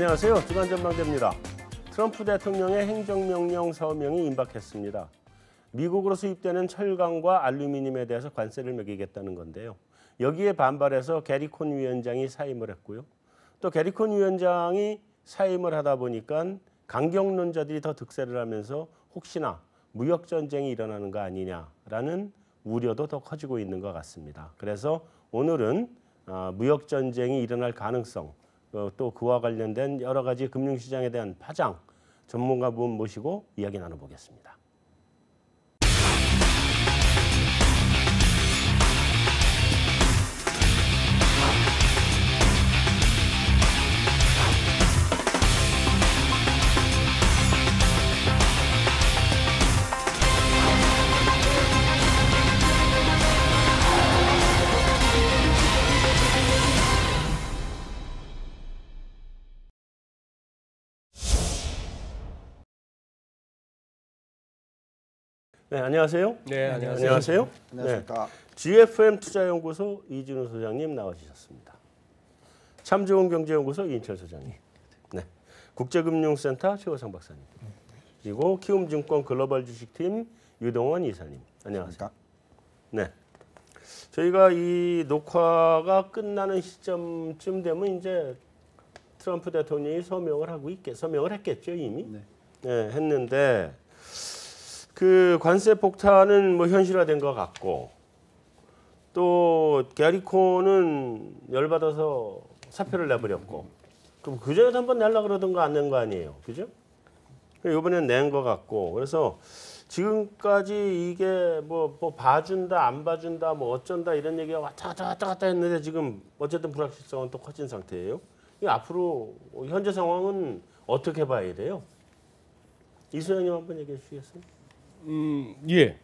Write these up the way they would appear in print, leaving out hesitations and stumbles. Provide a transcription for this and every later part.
안녕하세요. 주간전망대입니다. 트럼프 대통령의 행정명령 서명이 임박했습니다. 미국으로 수입되는 철강과 알루미늄에 대해서 관세를 매기겠다는 건데요. 여기에 반발해서 게리 콘 위원장이 사임을 했고요. 또 게리 콘 위원장이 사임을 하다 보니까 강경론자들이 더 득세를 하면서 혹시나 무역전쟁이 일어나는 거 아니냐라는 우려도 더 커지고 있는 것 같습니다. 그래서 오늘은 무역전쟁이 일어날 가능성, 또 그와 관련된 여러 가지 금융시장에 대한 파장, 전문가분 모시고 이야기 나눠보겠습니다. 네, 안녕하세요. 네, 안녕하세요. 안녕하세요. 안녕하십니까. 네, GFM 투자연구소 이진우 소장님 나와주셨습니다. 참 좋은 경제연구소 이인철 소장님. 네, 국제금융센터 최호상 박사님. 그리고 키움증권 글로벌 주식팀 유동원 이사님. 안녕하세요. 네, 저희가 이 녹화가 끝나는 시점쯤 되면 이제 트럼프 대통령이 서명을 했겠죠 이미. 네, 했는데. 그 관세 폭탄은 뭐 현실화된 것 같고 또 게리 콘은 열받아서 사표를 내버렸고 그럼 그전에도 한번 내려고 그러던 거 안 낸 거 아니에요, 그죠? 이번엔 낸 것 같고 그래서 지금까지 이게 뭐 봐준다 안 봐준다 뭐 어쩐다 이런 얘기가 왔다 갔다 했는데 지금 어쨌든 불확실성은 또 커진 상태예요. 이 앞으로 현재 상황은 어떻게 봐야 돼요? 이 소장님 한번 얘기해 주시겠어요? 예.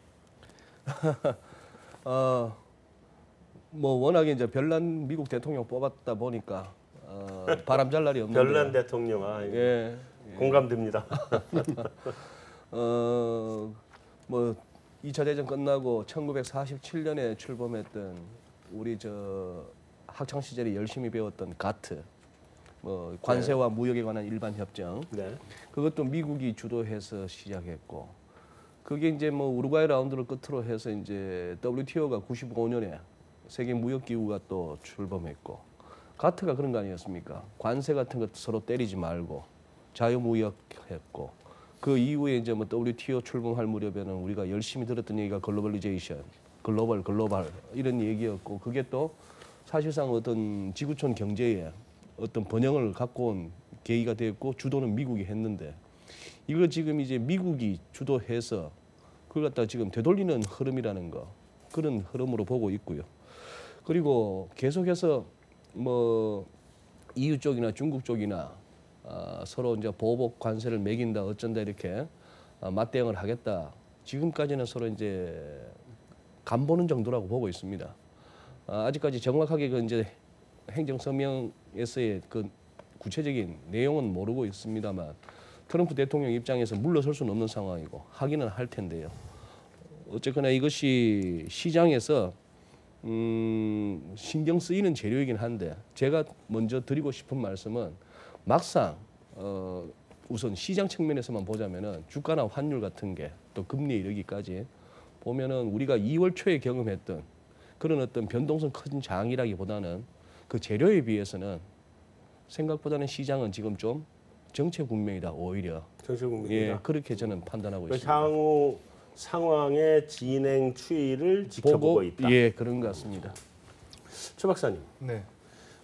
뭐 워낙에 이제 별난 미국 대통령 뽑았다 보니까 바람 잘 날이 없는데. 별난 대통령, 예. 공감됩니다. 뭐 2차 대전 끝나고 1947년에 출범했던 우리 학창 시절에 열심히 배웠던 가트, 뭐 관세와 무역에 관한 일반 협정, 그것도 미국이 주도해서 시작했고. 그게 이제 뭐 우루과이 라운드를 끝으로 해서 이제 WTO가 95년에 세계 무역 기구가 또 출범했고 가트가 그런 거 아니었습니까? 관세 같은 것 서로 때리지 말고 자유무역했고 그 이후에 이제 뭐 WTO 출범할 무렵에는 우리가 열심히 들었던 얘기가 글로벌리제이션, 글로벌 이런 얘기였고 그게 또 사실상 어떤 지구촌 경제에 어떤 번영을 갖고 온 계기가 됐고 주도는 미국이 했는데. 이거 지금 이제 미국이 주도해서 그걸 갖다 지금 되돌리는 흐름이라는 거 그런 흐름으로 보고 있고요. 그리고 계속해서 뭐 EU 쪽이나 중국 쪽이나 서로 이제 보복 관세를 매긴다 어쩐다 이렇게 맞대응을 하겠다. 지금까지는 서로 이제 간보는 정도라고 보고 있습니다. 아직까지 정확하게 그 이제 행정서명에서의 그 구체적인 내용은 모르고 있습니다만. 트럼프 대통령 입장에서 물러설 수는 없는 상황이고 하기는 할 텐데요. 어쨌거나 이것이 시장에서 신경 쓰이는 재료이긴 한데 제가 먼저 드리고 싶은 말씀은 막상 우선 시장 측면에서만 보자면은 주가나 환율 같은 게 또 금리에 이르기까지 보면은 우리가 2월 초에 경험했던 그런 어떤 변동성 큰 장이라기보다는 그 재료에 비해서는 생각보다는 시장은 지금 좀 정체 국면이다 오히려. 정체 국면이다. 예, 그렇게 저는 판단하고 있습니다. 향후 상황의 진행 추이를 지켜보고 있다. 예, 그런 것 같습니다. 최 박사님. 네.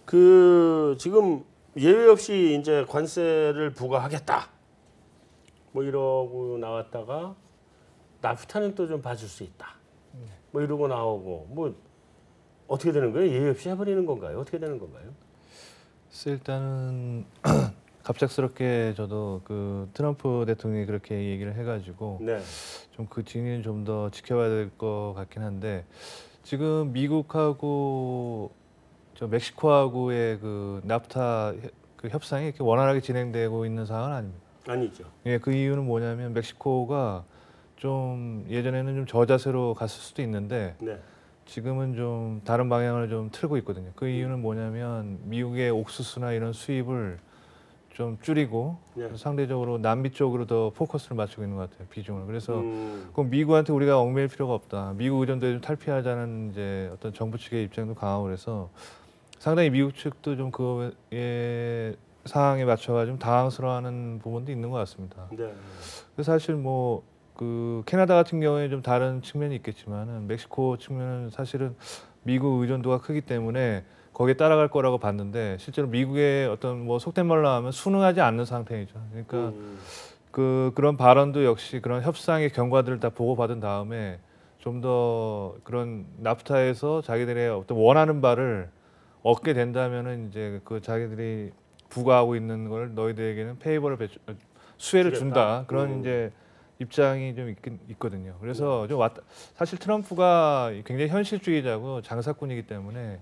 그 지금 예외 없이 이제 관세를 부과하겠다. 뭐 이러고 나왔다가 나프타는 또 좀 봐줄 수 있다. 뭐 이러고 나오고 뭐 어떻게 되는 거예요? 예외 없이 해버리는 건가요? 어떻게 되는 건가요? 일단은 갑작스럽게 저도 그 트럼프 대통령이 그렇게 얘기를 해가지고 좀 그 진위는 좀 더 지켜봐야 될 것 같긴 한데 지금 미국하고 저 멕시코하고의 그 나프타 그 협상이 이렇게 원활하게 진행되고 있는 상황은 아닙니다. 아니죠. 예, 그 이유는 뭐냐면 멕시코가 좀 예전에는 좀 저자세로 갔을 수도 있는데 지금은 좀 다른 방향을 좀 틀고 있거든요. 그 이유는 뭐냐면 미국의 옥수수나 이런 수입을 좀 줄이고 상대적으로 남미 쪽으로 더 포커스를 맞추고 있는 것 같아요. 비중을. 그래서 꼭 미국한테 우리가 얽매일 필요가 없다. 미국 의존도에 좀 탈피하자는 이제 어떤 정부 측의 입장도 강하고 그래서 상당히 미국 측도 좀 그의 상황에 맞춰가 좀 당황스러워하는 부분도 있는 것 같습니다. 네. 그래서 사실 뭐 그 캐나다 같은 경우에 좀 다른 측면이 있겠지만은 멕시코 측면은 사실은 미국 의존도가 크기 때문에 거기에 따라갈 거라고 봤는데 실제로 미국의 어떤 뭐 속된 말로 하면 순응하지 않는 상태이죠. 그러니까 그런 발언도 역시 그런 협상의 경과들을 다 보고받은 다음에 좀 더 그런 나프타에서 자기들의 어떤 원하는 바를 얻게 된다면은 이제 그 자기들이 부과하고 있는 걸 너희들에게는 페이버를 수혜를 준다 그런 이제 입장이 좀 있거든요. 그래서 좀 사실 트럼프가 굉장히 현실주의자고 장사꾼이기 때문에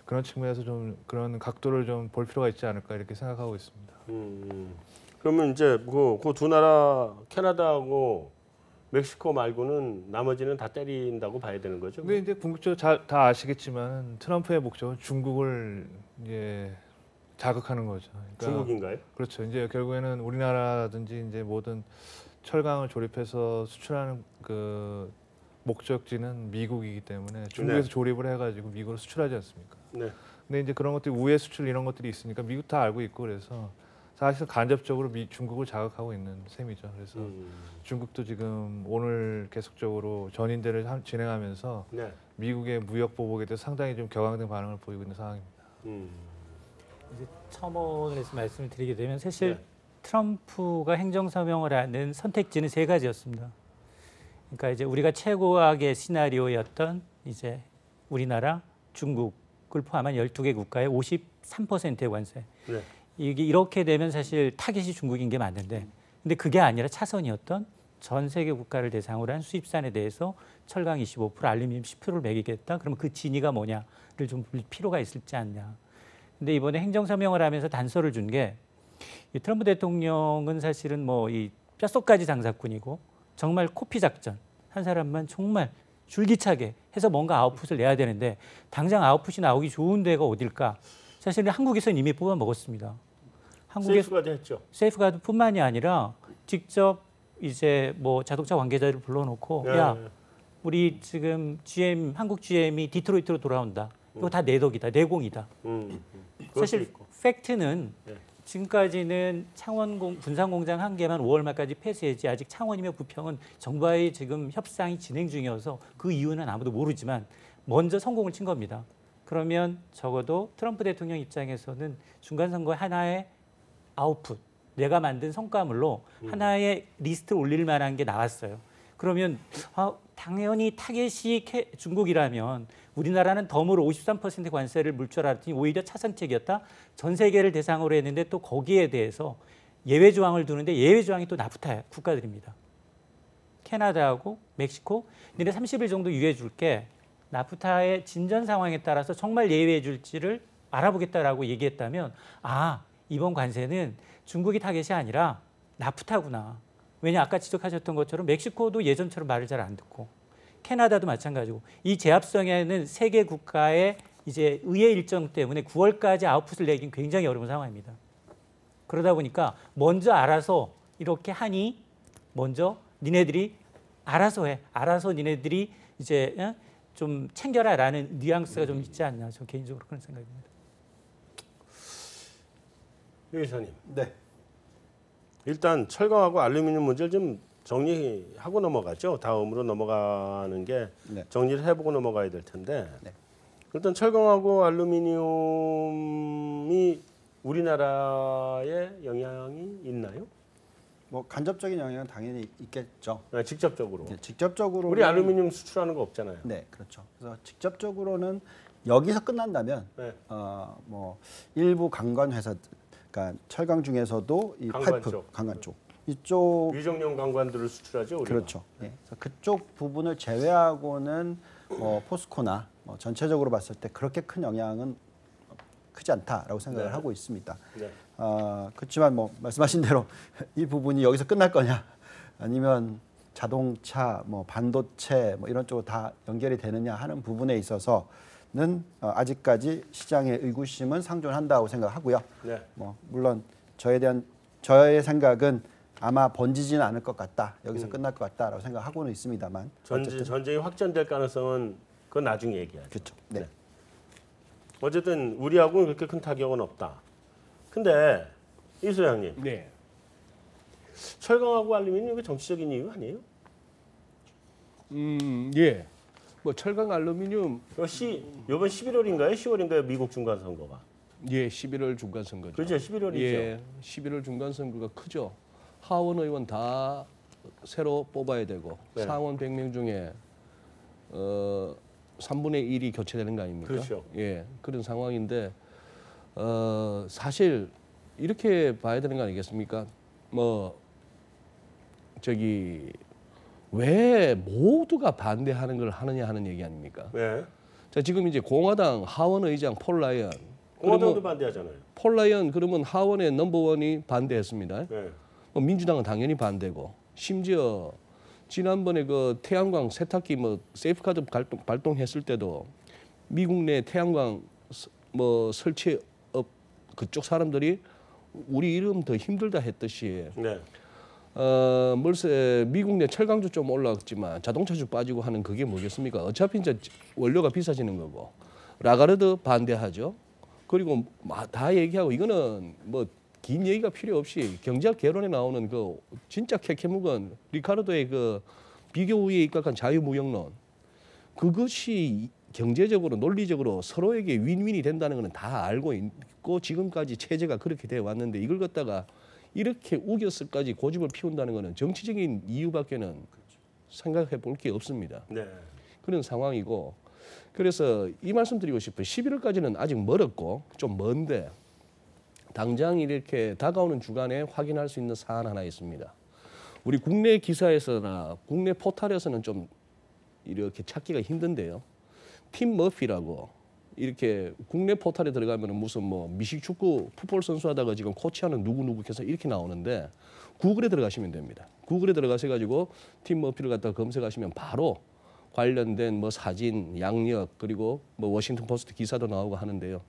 그런 측면에서 좀 그런 각도를 좀 볼 필요가 있지 않을까 이렇게 생각하고 있습니다. 그러면 이제 그 두 나라 캐나다하고 멕시코 말고는 나머지는 다 때린다고 봐야 되는 거죠? 근데 이제 궁극적으로 다 아시겠지만 트럼프의 목적은 중국을 이제 자극하는 거죠. 그러니까 중국인가요? 그렇죠. 이제 결국에는 우리나라든지 이제 모든 철강을 조립해서 수출하는 그 목적지는 미국이기 때문에 중국에서 조립을 해가지고 미국으로 수출하지 않습니까? 근데 이제 그런 것들이 우회 수출 이런 것들이 있으니까 미국 다 알고 있고 그래서 사실 간접적으로 중국을 자극하고 있는 셈이죠. 그래서 중국도 지금 오늘 계속적으로 전인대를 진행하면서 미국의 무역 보복에 대해서 상당히 좀 격앙된 반응을 보이고 있는 상황입니다. 이제 첨언해서 말씀을 드리게 되면 사실 트럼프가 행정서명을 하는 선택지는 세 가지였습니다. 그러니까 이제 우리가 최고악의 시나리오였던 이제 우리나라, 중국을 포함한 12개 국가의 53%의 관세. 이게 이렇게 되면 사실 타겟이 중국인 게 맞는데, 근데 그게 아니라 차선이었던 전 세계 국가를 대상으로 한 수입산에 대해서 철강 25%, 알루미늄 10%를 매기겠다. 그러면 그 진위가 뭐냐를 좀 볼 필요가 있을지 않냐. 근데 이번에 행정서명을 하면서 단서를 준 게 이 트럼프 대통령은 사실은 뭐 이 뼛속까지 장사꾼이고 정말 코피 작전 한 사람만 정말 줄기차게 해서 뭔가 아웃풋을 내야 되는데 당장 아웃풋이 나오기 좋은 데가 어딜까? 사실은 한국에서는 이미 뽑아 먹었습니다. 세이프가드 했죠. 세이프가드뿐만이 아니라 직접 이제 뭐 자동차 관계자들을 불러놓고 야 우리 지금 GM 한국 GM이 디트로이트로 돌아온다. 이거 다 내 덕이다, 내 공이다. 사실 팩트는 지금까지는 창원 분산공장 한 개만 5월 말까지 폐쇄했지 아직 창원이며 부평은 정부와의 지금 협상이 진행 중이어서 그 이유는 아무도 모르지만 먼저 성공을 친 겁니다. 그러면 적어도 트럼프 대통령 입장에서는 중간선거 하나의 아웃풋, 내가 만든 성과물로 하나의 리스트를 올릴 만한 게 나왔어요. 그러면 당연히 타겟이 중국이라면 우리나라는 덤으로 53% 관세를 물 줄 알았더니 오히려 차선책이었다. 전 세계를 대상으로 했는데 또 거기에 대해서 예외 조항을 두는데 예외 조항이 또 나프타 국가들입니다. 캐나다하고 멕시코. 근데 30일 정도 유예해 줄게. 나프타의 진전 상황에 따라서 정말 예외해 줄지를 알아보겠다라고 얘기했다면 이번 관세는 중국이 타겟이 아니라 나프타구나. 왜냐 아까 지적하셨던 것처럼 멕시코도 예전처럼 말을 잘 안 듣고 캐나다도 마찬가지고 이 제압성에는 세 개 국가의 이제 의회 일정 때문에 9월까지 아웃풋을 내긴 굉장히 어려운 상황입니다. 그러다 보니까 먼저 알아서 이렇게 하니 먼저 니네들이 알아서 해. 알아서 니네들이 이제 좀 챙겨라라는 뉘앙스가 좀 있지 않나. 저 개인적으로 그런 생각입니다. 유 이사님. 네. 일단 철강하고 알루미늄 문제를 좀 정리하고 넘어가죠. 다음으로 넘어가는 게 정리를 해보고 넘어가야 될 텐데 일단 철강하고 알루미늄이 우리나라에 영향이 있나요? 뭐 간접적인 영향은 당연히 있겠죠. 직접적으로. 직접적으로 우리 알루미늄 수출하는 거 없잖아요. 네, 그렇죠. 그래서 직접적으로는 여기서 끝난다면 뭐 일부 관관 회사, 그러니까 철강 중에서도 이 파이프, 관관 쪽 이쪽 위정용 관관들을 수출하죠. 우리가. 그렇죠. 그래서 그쪽 부분을 제외하고는 포스코나 전체적으로 봤을 때 그렇게 큰 영향은 크지 않다라고 생각을 하고 있습니다. 그렇지만 뭐 말씀하신 대로 이 부분이 여기서 끝날 거냐, 아니면 자동차, 뭐 반도체, 뭐 이런 쪽으로 다 연결이 되느냐 하는 부분에 있어서는 아직까지 시장의 의구심은 상존한다고 생각하고요. 뭐 물론 저의 생각은 아마 번지지는 않을 것 같다. 여기서 끝날 것 같다라고 생각하고는 있습니다만. 전쟁이 확전될 가능성은 그건 나중에 얘기하죠. 그렇죠. 네. 네. 어쨌든 우리하고는 그렇게 큰 타격은 없다. 근데 이 소장님, 네. 철강하고 알루미늄 이게 정치적인 이유 아니에요? 예. 뭐 철강 알루미늄 이번 11월인가요? 10월인가요? 미국 중간 선거가. 예, 11월 중간 선거죠. 그렇죠, 11월이죠. 예, 11월 중간 선거가 크죠. 하원 의원 다 새로 뽑아야 되고 네. 상원 100명 중에 3분의 1이 교체되는 거 아닙니까? 그렇죠. 예, 그런 상황인데 사실 이렇게 봐야 되는 거 아니겠습니까? 뭐 왜 모두가 반대하는 걸 하느냐 하는 얘기 아닙니까? 네. 자, 지금 이제 공화당 하원 의장 폴 라이언. 공화당도 반대하잖아요. 폴 라이언 그러면 하원의 넘버원이 반대했습니다. 네. 민주당은 당연히 반대고 심지어 지난번에 그 태양광 세탁기 뭐 세이프카드 발동했을 때도 미국 내 태양광 뭐 설치업 그쪽 사람들이 우리 이름 더 힘들다 했듯이 네. 물세 미국 내 철강주 좀 올랐지만 자동차주 빠지고 하는 그게 뭐겠습니까? 어차피 이제 원료가 비싸지는 거고 라가르드 반대하죠. 그리고 다 얘기하고 이거는 뭐 긴 얘기가 필요 없이 경제학 개론에 나오는 그 진짜 캐캐묵은 리카르도의 그 비교 우위에 입각한 자유무역론 그것이 경제적으로 논리적으로 서로에게 윈윈이 된다는 것은 다 알고 있고 지금까지 체제가 그렇게 돼 왔는데 이걸 갖다가 이렇게 우겨서까지 고집을 피운다는 것은 정치적인 이유밖에는 생각해 볼 게 없습니다. 네. 그런 상황이고 그래서 이 말씀 드리고 싶어요. 11월까지는 아직 멀었고 좀 먼데 당장 이렇게 다가오는 주간에 확인할 수 있는 사안 하나 있습니다. 우리 국내 기사에서나 국내 포털에서는 좀 이렇게 찾기가 힘든데요. 팀 머피라고 이렇게 국내 포털에 들어가면 무슨 뭐 미식 축구 풋볼 선수 하다가 지금 코치하는 누구 해서 이렇게 나오는데 구글에 들어가시면 됩니다. 구글에 들어가셔 가지고 팀 머피를 갖다가 검색하시면 바로 관련된 뭐 사진, 양력 그리고 뭐 워싱턴 포스트 기사도 나오고 하는데요.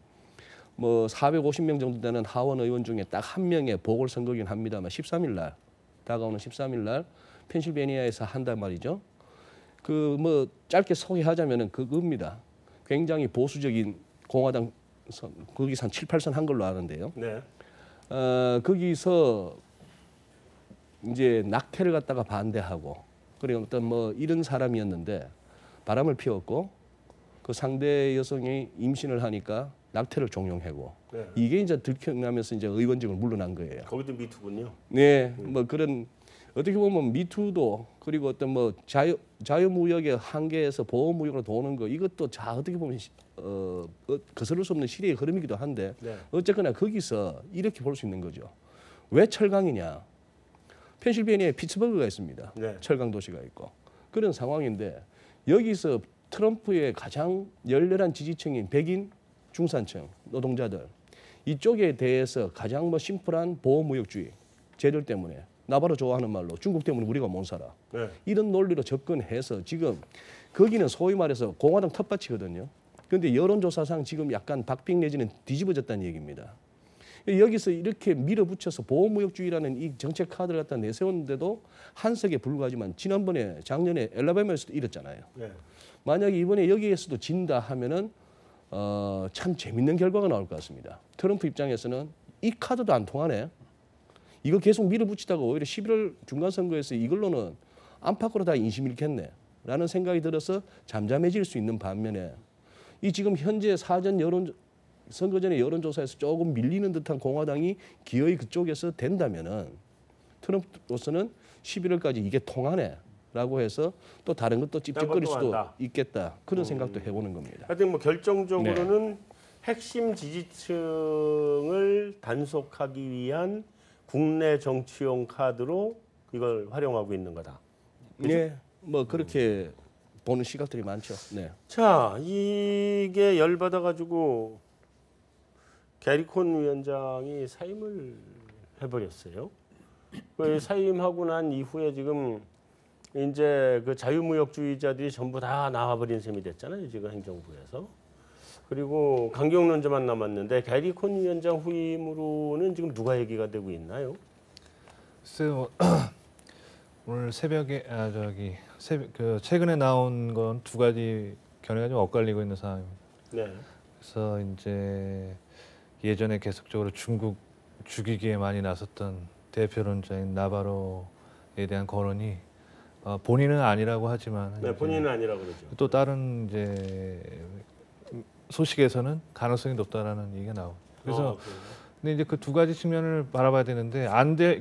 뭐 450명 정도 되는 하원 의원 중에 딱 한 명의 보궐선거긴 합니다만 13일 날 다가오는 13일 날 펜실베니아에서 한단 말이죠. 그 뭐 짧게 소개하자면은 그겁니다. 굉장히 보수적인 공화당 거기서 한 7, 8선 한 걸로 아는데요. 네. 거기서 이제 낙태를 갖다가 반대하고 그리고 어떤 뭐 이런 사람이었는데 바람을 피웠고 그 상대 여성이 임신을 하니까 낙태를 종용하고 네. 이게 이제 들켜나면서 이제 의원직을 물러난 거예요. 거기도 미투군요. 네, 뭐 그런 어떻게 보면 미투도 그리고 어떤 뭐 자유무역의 한계에서 보호무역으로 도는 거 이것도 어떻게 보면 거스를 수 없는 시대의 흐름이기도 한데 네. 어쨌거나 거기서 이렇게 볼 수 있는 거죠. 왜 철강이냐? 펜실베니아에 피츠버그가 있습니다. 네. 철강 도시가 있고 그런 상황인데 여기서 트럼프의 가장 열렬한 지지층인 백인 중산층 노동자들 이쪽에 대해서 가장 뭐 심플한 보호무역주의 쟤들 때문에 나바로 좋아하는 말로 중국 때문에 우리가 못 살아. 네. 이런 논리로 접근해서 지금 거기는 소위 말해서 공화당 텃밭이거든요. 그런데 여론조사상 지금 약간 박빙 내지는 뒤집어졌다는 얘기입니다. 여기서 이렇게 밀어붙여서 보호무역주의라는 이 정책 카드를 갖다 내세웠는데도 한석에 불과하지만 작년에 엘라바마에서도 이랬잖아요. 네. 만약에 이번에 여기에서도 진다 하면은 참 재밌는 결과가 나올 것 같습니다. 트럼프 입장에서는 이 카드도 안 통하네. 이거 계속 밀어붙이다가 오히려 11월 중간선거에서 이걸로는 안팎으로 다 인심 잃겠네. 라는 생각이 들어서 잠잠해질 수 있는 반면에 이 지금 현재 선거 전에 여론조사에서 조금 밀리는 듯한 공화당이 기어이 그쪽에서 된다면은 트럼프로서는 11월까지 이게 통하네. 라고 해서 또 다른 것도 찝찝거릴 수도 있겠다. 그런 생각도 해보는 겁니다. 하여튼 뭐 결정적으로는 핵심 지지층을 단속하기 위한 국내 정치용 카드로 이걸 활용하고 있는 거다. 그렇죠? 네, 뭐 그렇게 보는 시각들이 많죠. 네. 자, 이게 열받아 가지고 게리콘 위원장이 사임을 해버렸어요. 그 사임하고 난 이후에 지금 이제 그 자유무역주의자들이 전부 다 나와버린 셈이 됐잖아요. 지금 행정부에서. 그리고 강경론자만 남았는데 게리 콘 위원장 후임으로는 지금 누가 얘기가 되고 있나요? 글쎄요. 오늘 새벽에 최근에 나온 건 두 가지 견해가 좀 엇갈리고 있는 상황입니다. 네. 그래서 이제 예전에 계속적으로 중국 죽이기에 많이 나섰던 대표론자인 나바로에 대한 거론이 본인은 아니라고 하지만 네, 본인은 아니라고 그러죠. 또 다른 이제 소식에서는 가능성이 높다라는 얘기가 나오고. 그래서 근데 이제 그 두 가지 측면을 바라봐야 되는데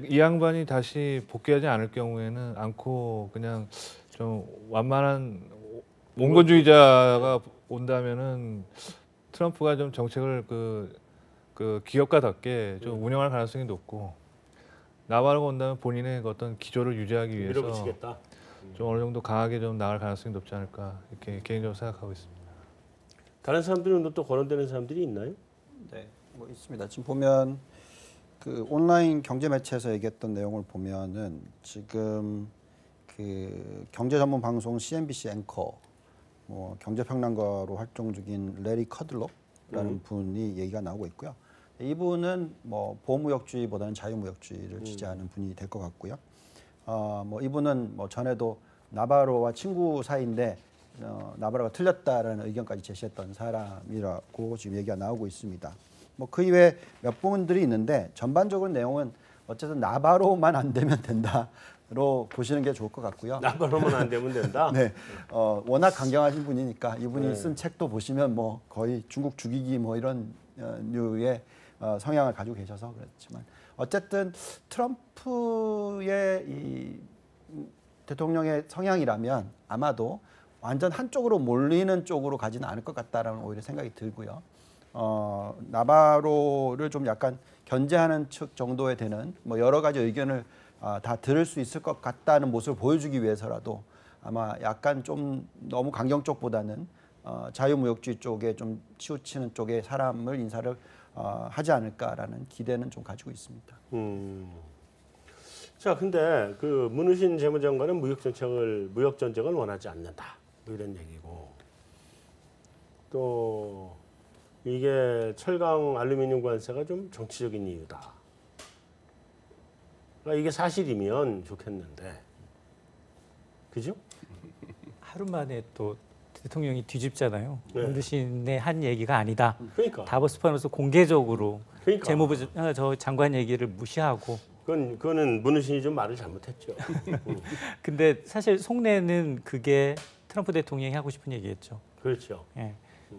이 양반이 다시 복귀하지 않을 경우에는 않고 그냥 좀 완만한 원건주의자가 온다면은 트럼프가 좀 정책을 그 기업가답게 좀 운영할 가능성이 높고 나바로가 온다면 본인의 어떤 기조를 유지하기 위해서 밀어붙이겠다. 좀 어느 정도 강하게 좀 나갈 가능성이 높지 않을까 이렇게 개인적으로 생각하고 있습니다. 다른 사람들은 또 거론되는 사람들이 있나요? 네, 뭐 있습니다. 지금 보면 그 온라인 경제 매체에서 얘기했던 내용을 보면은 지금 그 경제 전문 방송 CNBC 앵커, 뭐 경제평론가로 활동 중인 레리 커들록라는 분이 얘기가 나오고 있고요. 이분은 뭐 보호무역주의보다는 자유무역주의를 지지하는 분이 될 것 같고요. 뭐 이분은 뭐 전에도 나바로와 친구 사이인데 나바로가 틀렸다라는 의견까지 제시했던 사람이라고 지금 얘기가 나오고 있습니다. 뭐 그 이외에 몇 분들이 있는데 전반적으로 내용은 어쨌든 나바로만 안 되면 된다로 보시는 게 좋을 것 같고요. 나바로만 안 되면 된다. 네, 워낙 강경하신 분이니까 이분이 쓴 책도 보시면 뭐 거의 중국 죽이기 뭐 이런 류의 성향을 가지고 계셔서 그렇지만 어쨌든 트럼프의 이 대통령의 성향이라면 아마도 완전 한쪽으로 몰리는 쪽으로 가지는 않을 것 같다라는 오히려 생각이 들고요. 나바로를 좀 약간 견제하는 측 정도에 되는 뭐 여러 가지 의견을 다 들을 수 있을 것 같다는 모습을 보여주기 위해서라도 아마 약간 좀 너무 강경 쪽보다는 자유무역주의 쪽에 좀 치우치는 쪽에 사람을 인사를 하지 않을까라는 기대는 좀 가지고 있습니다. 자, 근데 그 문우신 재무장관은 무역 전쟁을 원하지 않는다. 뭐 이런 얘기고 또 이게 철강 알루미늄 관세가 좀 정치적인 이유다. 그러니까 이게 사실이면 좋겠는데, 그죠? 하루 만에 또 대통령이 뒤집잖아요. 네. 문두신의 한 얘기가 아니다. 그러니까. 다보스판에서 공개적으로 그러니까. 재무부 저 장관 얘기를 무시하고. 그거는 문우신이 좀 말을 잘못했죠. 근데 사실 속내는 그게 트럼프 대통령이 하고 싶은 얘기였죠. 그렇죠. 예.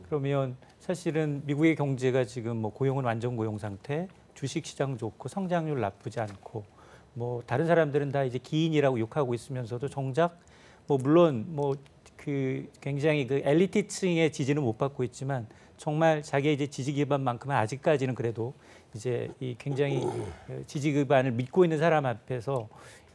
그러면 사실은 미국의 경제가 지금 뭐 고용은 완전 고용 상태, 주식 시장 좋고 성장률 나쁘지 않고 뭐 다른 사람들은 다 이제 기인이라고 욕하고 있으면서도 정작 뭐 물론 뭐 그 굉장히 그 엘리트층의 지지는 못 받고 있지만 정말 자기의 이제 지지 기반만큼은 아직까지는 그래도 이제 이 굉장히 지지 기반을 믿고 있는 사람 앞에서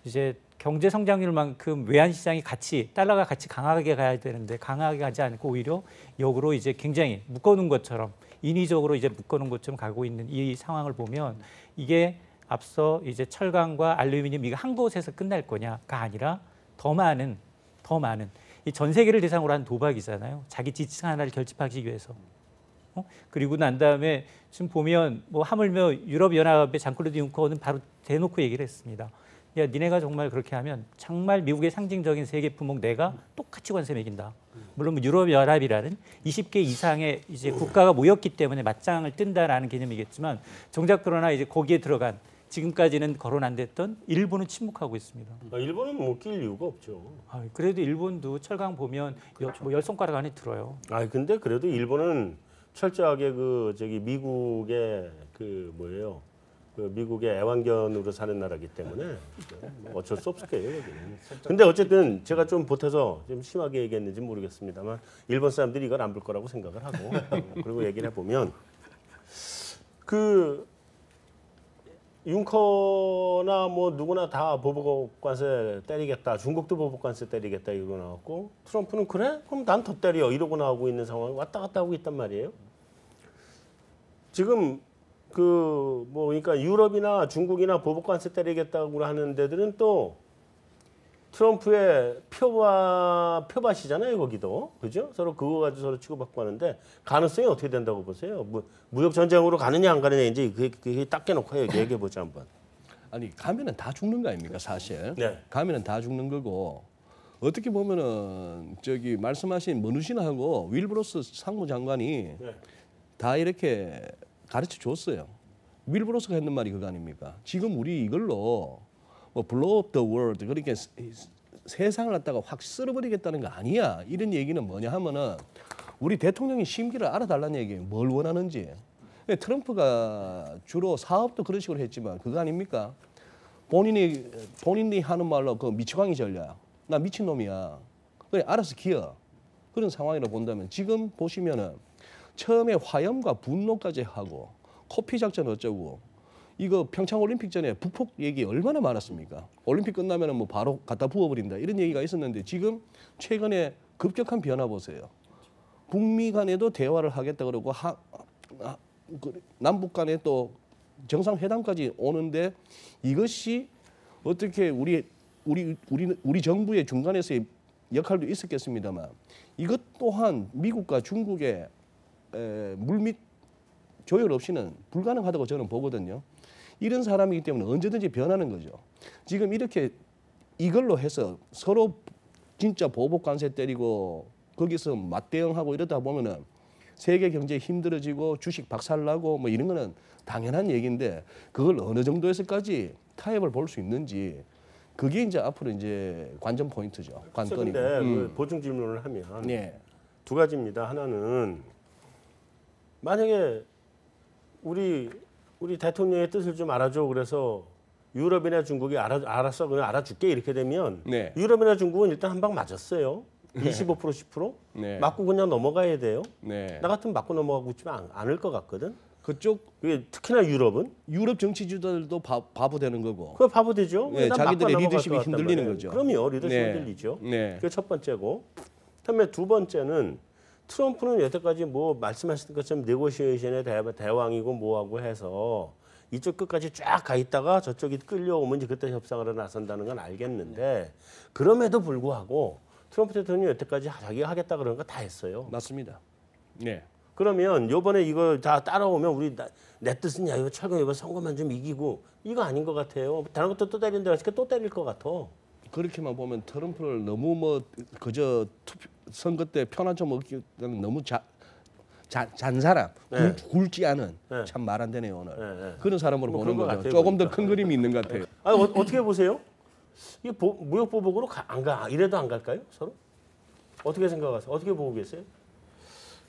이제 경제 성장률만큼 외환 시장이 같이 달러가 같이 강하게 가야 되는데 강하게 가지 않고 오히려 역으로 이제 굉장히 묶어놓은 것처럼 인위적으로 이제 묶어놓은 것처럼 가고 있는 이 상황을 보면 이게 앞서 이제 철강과 알루미늄 이거 한 곳에서 끝날 거냐가 아니라 더 많은 이 전 세계를 대상으로 한 도박이잖아요. 자기 지층 하나를 결집하기 위해서. 그리고 난 다음에 지금 보면 뭐 하물며 유럽 연합의 장클로드 융커는 바로 대놓고 얘기를 했습니다. 야, 니네가 정말 그렇게 하면 정말 미국의 상징적인 세계 품목 내가 똑같이 관세 매긴다. 물론 뭐 유럽 연합이라는 20개 이상의 이제 국가가 모였기 때문에 맞짱을 뜬다라는 개념이겠지만 정작 그러나 이제 거기에 들어간 지금까지는 거론 안 됐던 일본은 침묵하고 있습니다. 일본은 뭐 낄 이유가 없죠. 그래도 일본도 철강 보면 뭐 10손가락 안에 들어요. 근데 그래도 일본은 철저하게 미국의 미국의 애완견으로 사는 나라기 때문에 어쩔 수 없을 거예요. 여기는. 근데 어쨌든 제가 좀 보태서 좀 심하게 얘기했는지 모르겠습니다만 일본 사람들이 이걸 안 볼 거라고 생각을 하고 그리고 얘기를 해보면 그 융커나 뭐 누구나 다 보복 관세 때리겠다. 중국도 보복 관세 때리겠다 이러고 나왔고 트럼프는 그래? 그럼 난 더 때려 이러고 나오고 있는 상황이 왔다 갔다 하고 있단 말이에요. 지금 그러니까 유럽이나 중국이나 보복 관세 때리겠다고 하는 데들은 또 트럼프의 표밭이잖아요, 거기도. 그죠? 서로 그거 가지고 서로 치고받고 하는데 가능성이 어떻게 된다고 보세요? 무역 전쟁으로 가느냐 안 가느냐 이제 그게 딱 깨놓고 얘기해 보자 한번. 아니 가면은 다 죽는 거 아닙니까 사실? 네. 가면은 다 죽는 거고 어떻게 보면은 저기 말씀하신 머누신하고 윌브로스 상무장관이 네. 다 이렇게 가르쳐 줬어요. 윌브로스가 했는 말이 그거 아닙니까? 지금 우리 이걸로 뭐 blow up the world 그러니까 세상을 갖다가 확 쓸어버리겠다는 거 아니야. 이런 얘기는 뭐냐 하면은 우리 대통령이 심기를 알아달라는 얘기예요. 뭘 원하는지. 트럼프가 주로 사업도 그런 식으로 했지만 그거 아닙니까? 본인이 하는 말로 그 미치광이 전략. 나 미친놈이야. 그래 알아서 기어. 그런 상황이라고 본다면 지금 보시면은 처음에 화염과 분노까지 하고 커피 작전 어쩌고 이거 평창 올림픽 전에 북폭 얘기 얼마나 많았습니까? 올림픽 끝나면은 뭐 바로 갖다 부어버린다 이런 얘기가 있었는데 지금 최근에 급격한 변화 보세요. 북미 간에도 대화를 하겠다 그러고 남북 간에 또 정상회담까지 오는데 이것이 어떻게 우리 정부의 중간에서의 역할도 있었겠습니다만 이것 또한 미국과 중국의 물밑 조율 없이는 불가능하다고 저는 보거든요. 이런 사람이기 때문에 언제든지 변하는 거죠. 지금 이렇게 이걸로 해서 서로 진짜 보복 관세 때리고 거기서 맞대응하고 이러다 보면은 세계 경제 힘들어지고 주식 박살나고 뭐 이런 거는 당연한 얘기인데 그걸 어느 정도에서까지 타협을 볼 수 있는지 그게 이제 앞으로 이제 관전 포인트죠. 관건이고. 그런데 보충 질문을 하면 네. 두 가지입니다. 하나는 만약에 우리 대통령의 뜻을 좀 알아줘. 그래서 유럽이나 중국이 알았어. 그냥 알아줄게. 이렇게 되면 네. 유럽이나 중국은 일단 한 방 맞았어요. 25% 10% 네. 맞고 그냥 넘어가야 돼요. 네. 나 같으면 맞고 넘어가고 있지만 않을 것 같거든. 그쪽 그게 특히나 유럽은 유럽 정치주들도 바보 되는 거고. 그거 바보 되죠. 네, 난 자기들의 맞고 리더십이 넘어갈 것 같단 흔들리는 말이에요. 거죠. 그럼요. 리더십이 네. 흔들리죠. 네. 그게 첫 번째고. 그다음에 두 번째는 트럼프는 여태까지 뭐 말씀하신 것처럼 네고시에이션의 대왕이고 뭐하고 해서 이쪽 끝까지 쫙 가 있다가 저쪽이 끌려오면 이제 그때 협상을 나선다는 건 알겠는데 그럼에도 불구하고 트럼프 대통령이 여태까지 자기가 하겠다 그런 거 다 했어요. 맞습니다. 네. 그러면 요번에 이거 다 따라오면 내 뜻은 야 이거 철강 이번 선거만 좀 이기고 이거 아닌 것 같아요. 다른 것도 또 때린다 하니까 또 때릴 것 같아. 그렇게만 보면 트럼프를 너무 뭐 그저 선거 때 편한 점 얻기 때문에 너무 잔 사람, 네. 굵지 않은 네. 참 말 안 되네요 오늘. 네. 그런 사람으로 뭐 보는 그런 것 거죠. 같아요, 조금 더 보니까. 큰 그림이 있는 것 같아요. 아니 어떻게 보세요? 이게 무역 보복으로 안 가? 이래도 안 갈까요? 서로? 어떻게 생각하세요? 어떻게 보고 계세요?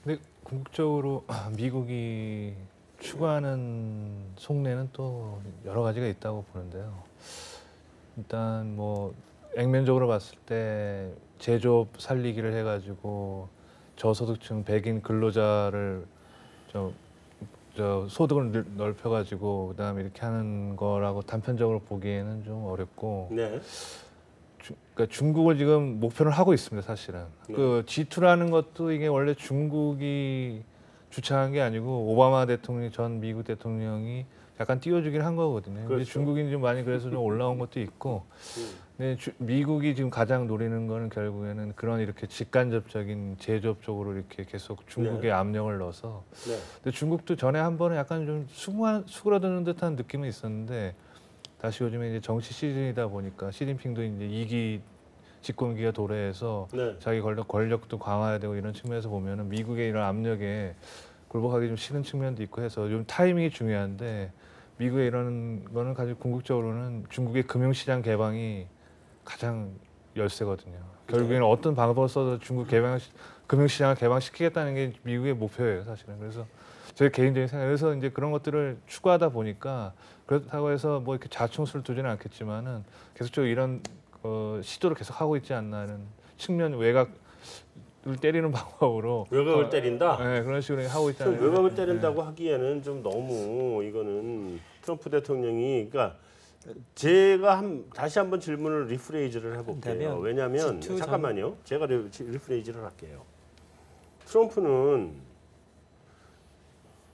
근데 궁극적으로 미국이 추구하는 속내는 또 여러 가지가 있다고 보는데요. 일단 뭐 액면적으로 봤을 때 제조업 살리기를 해가지고 저소득층 백인 근로자를 저 소득을 넓혀가지고 그다음에 이렇게 하는 거라고 단편적으로 보기에는 좀 어렵고. 네. 그러니까 중국을 지금 목표를 하고 있습니다, 사실은. 네. 그 G2라는 것도 이게 원래 중국이 주창한 게 아니고 오바마 대통령 전 미국 대통령이 약간 띄워주긴 한 거거든요. 근데 그렇죠. 중국이 좀 많이 그래서 좀 올라온 것도 있고, 근데 미국이 지금 가장 노리는 거는 결국에는 그런 이렇게 직간접적인 제조업 쪽으로 이렇게 계속 중국에 네. 압력을 넣어서. 네. 근데 중국도 전에 한 번은 약간 좀 수그러드는 듯한 느낌은 있었는데. 다시 요즘에 이제 정치 시즌이다 보니까 시진핑도 이제 2기 집권기가 도래해서 네. 자기 권력도 강화해야 되고 이런 측면에서 보면은 미국의 이런 압력에 굴복하기 좀 싫은 측면도 있고 해서 좀 타이밍이 중요한데 미국의 이런 거는 가장 궁극적으로는 중국의 금융시장 개방이 가장 열쇠거든요. 결국에는 어떤 방법을 써서 중국 금융시장을 개방시키겠다는 게 미국의 목표예요, 사실은. 그래서 제 개인적인 생각, 그래서 이제 그런 것들을 추구하다 보니까 그렇다고 해서 뭐 이렇게 자충수를 두지는 않겠지만은 계속적으로 이런 시도를 계속 하고 있지 않나는 측면 외곽을 때리는 방법으로 외곽을 때린다. 네, 그런 식으로 하고 있다는. 외곽을 때린다고 하기에는 좀 너무 이거는 트럼프 대통령이 그러니까 제가 다시 한번 질문을 리프레이즈를 해볼게요. 왜냐하면 잠깐만요. 제가 리프레이즈를 할게요. 트럼프는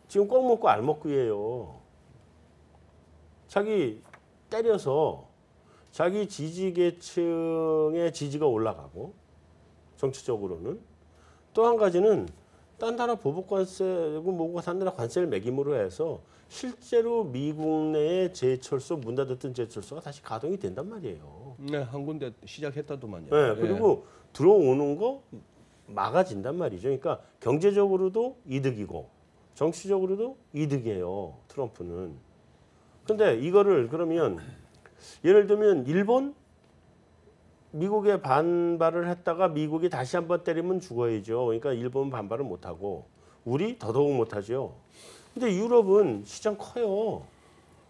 지금 꼭 먹고 알 먹고예요. 자기 때려서 자기 지지 계층의 지지가 올라가고 정치적으로는 또 한 가지는 딴 나라 보복관세고 뭐고 딴 나라 관세를 매김으로 해서 실제로 미국 내의 제철소 문 닫았던 제철소가 다시 가동이 된단 말이에요. 네, 한 군데 시작했다더만요. 네, 그리고 들어오는 거 막아진단 말이죠. 그러니까 경제적으로도 이득이고 정치적으로도 이득이에요. 트럼프는. 근데 이거를 그러면 예를 들면 일본 미국에 반발을 했다가 미국이 다시 한번 때리면 죽어야죠. 그러니까 일본은 반발을 못하고 우리 더더욱 못하죠. 근데 유럽은 시장 커요.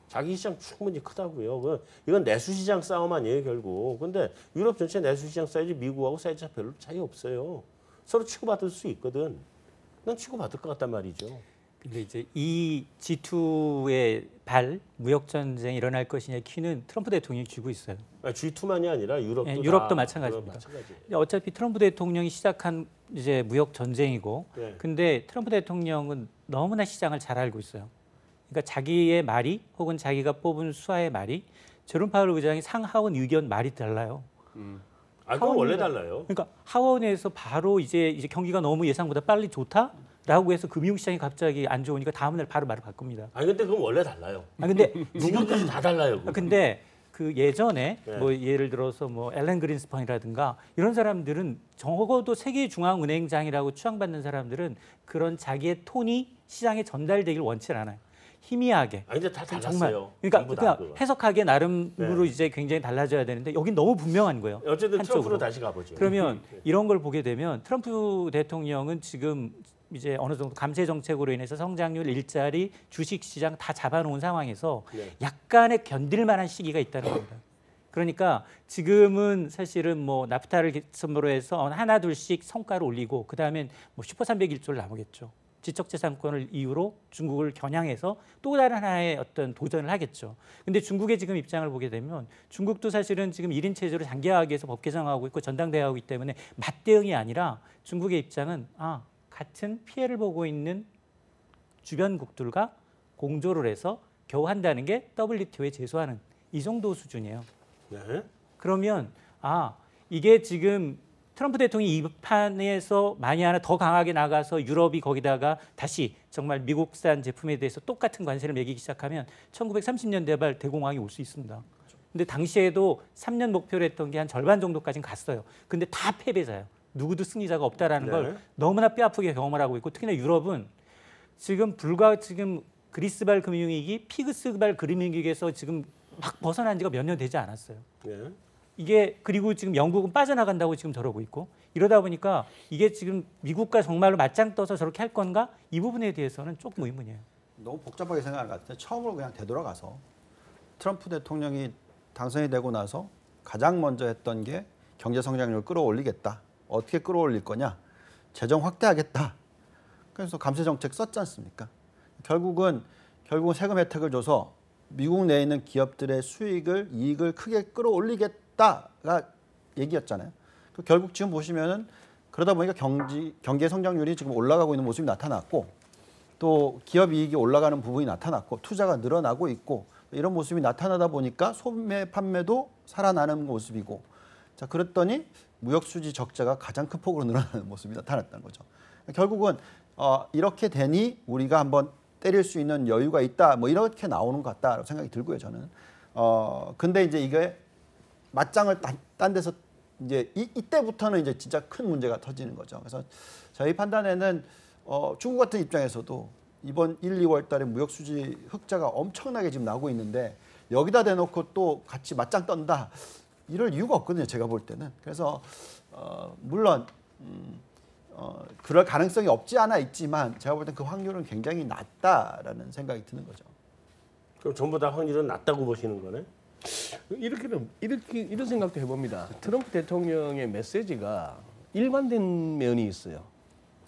자기 시장 충분히 크다고요. 이건 내수시장 싸움 아니에요 결국. 근데 유럽 전체 내수시장 사이즈 미국하고 사이즈가 별로 차이 없어요. 서로 치고받을 수 있거든. 난 치고받을 것 같단 말이죠. 근데 이제 이 G2의 무역 전쟁이 일어날 것이냐의 키는 트럼프 대통령이 쥐고 있어요. G2만이 아니라 유럽도 네, 유럽도 마찬가지입니다. 어차피 트럼프 대통령이 시작한 이제 무역 전쟁이고, 네. 근데 트럼프 대통령은 너무나 시장을 잘 알고 있어요. 그러니까 자기의 말이 혹은 자기가 뽑은 수하의 말이 제롬 파월 의장이 상하원 의견 말이 달라요. 그건 원래 달라요. 그러니까 하원에서 바로 이제 경기가 너무 예상보다 빨리 좋다라고 해서 금융시장이 갑자기 안 좋으니까 다음날 바로 말을 바꿉니다. 아니 근데 그건 원래 달라요. 근데 누구든지 다 달라요. 그건. 근데 그 예전에 네. 뭐 예를 들어서 뭐 앨런 그린스펀이라든가 이런 사람들은 적어도 세계 중앙은행장이라고 추앙받는 사람들은 그런 자기의 톤이 시장에 전달되길 원치 않아요. 희미하게. 아니 근데 다 정말. 달랐어요. 그러니까 해석하기에 나름으로 네. 이제 굉장히 달라져야 되는데 여긴 너무 분명한 거예요. 어쨌든 한쪽으로. 트럼프로 다시 가보죠. 그러면 이런 걸 보게 되면 트럼프 대통령은 지금 이제 어느 정도 감세 정책으로 인해서 성장률, 일자리, 주식 시장 다 잡아놓은 상황에서 네. 약간의 견딜 만한 시기가 있다는 겁니다. 그러니까 지금은 사실은 뭐 나프타를 기점으로 해서 하나 둘씩 성과를 올리고 그다음엔 뭐 슈퍼 301조를 나오겠죠. 지적재산권을 이유로 중국을 겨냥해서 또 다른 하나의 어떤 도전을 하겠죠. 근데 중국의 지금 입장을 보게 되면 중국도 사실은 지금 1인 체제로 장기화하기 위해서 법 개정하고 있고 전당대회하고 있기 때문에 맞대응이 아니라 중국의 입장은 같은 피해를 보고 있는 주변국들과 공조를 해서 겨우 한다는 게 WTO에 제소하는 이 정도 수준이에요. 네. 그러면 이게 지금 트럼프 대통령이 이 판에서 만이 하나 더 강하게 나가서 유럽이 거기다가 다시 정말 미국산 제품에 대해서 똑같은 관세를 매기기 시작하면 1930년대 말 대공황이 올 수 있습니다. 근데 당시에도 3년 목표로 했던 게 한 절반 정도까지는 갔어요. 근데 다 패배자예요. 누구도 승리자가 없다라는 걸 너무나 뼈아프게 경험을 하고 있고 특히나 유럽은 지금 그리스발 금융위기, 피그스발 금융위기에서 지금 막 벗어난 지가 몇 년 되지 않았어요. 네. 이게 그리고 지금 영국은 빠져나간다고 지금 저러고 있고 이러다 보니까 이게 지금 미국과 정말로 맞짱 떠서 저렇게 할 건가? 이 부분에 대해서는 조금 의문이에요. 너무 복잡하게 생각하는 것 같아요. 처음으로 그냥 되돌아가서 트럼프 대통령이 당선이 되고 나서 가장 먼저 했던 게 경제 성장률을 끌어올리겠다. 어떻게 끌어올릴 거냐? 재정 확대하겠다. 그래서 감세 정책 썼지 않습니까? 결국은 세금 혜택을 줘서 미국 내에 있는 기업들의 이익을 크게 끌어올리겠다가 얘기였잖아요. 결국 지금 보시면은 그러다 보니까 경제 성장률이 지금 올라가고 있는 모습이 나타났고 또 기업 이익이 올라가는 부분이 나타났고 투자가 늘어나고 있고 이런 모습이 나타나다 보니까 소매 판매도 살아나는 모습이고 자 그랬더니 무역 수지 적자가 가장 큰 폭으로 늘어나는 모습이 나타났다는 거죠. 결국은 이렇게 되니 우리가 한번 때릴 수 있는 여유가 있다. 뭐 이렇게 나오는 것 같다라고 생각이 들고요. 저는. 근데 이제 이게 맞짱을 딴 데서 이제 이때부터는 이제 진짜 큰 문제가 터지는 거죠. 그래서 저희 판단에는 중국 같은 입장에서도 이번 1, 2월 달에 무역 수지 흑자가 엄청나게 지금 나고 있는데 여기다 대놓고 또 같이 맞짱 떤다. 이럴 이유가 없거든요. 제가 볼 때는. 그래서 물론 그럴 가능성이 없지 않아 있지만 제가 볼 땐 그 확률은 굉장히 낮다라는 생각이 드는 거죠. 그럼 전부 다 확률은 낮다고 보시는 거네? 이런 생각도 해봅니다. 트럼프 대통령의 메시지가 일관된 면이 있어요.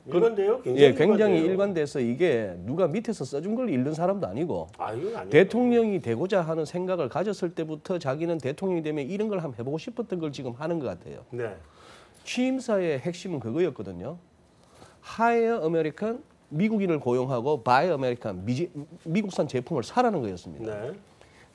일관돼요? 굉장히 일관돼서 이게 누가 밑에서 써준 걸 읽는 사람도 아니고 이건 아니에요. 대통령이 되고자 하는 생각을 가졌을 때부터 자기는 대통령이 되면 이런 걸 한번 해보고 싶었던 걸 지금 하는 것 같아요. 네. 취임사의 핵심은 그거였거든요. 하이어 아메리칸 미국인을 고용하고 바이 아메리칸 미국산 제품을 사라는 거였습니다. 네.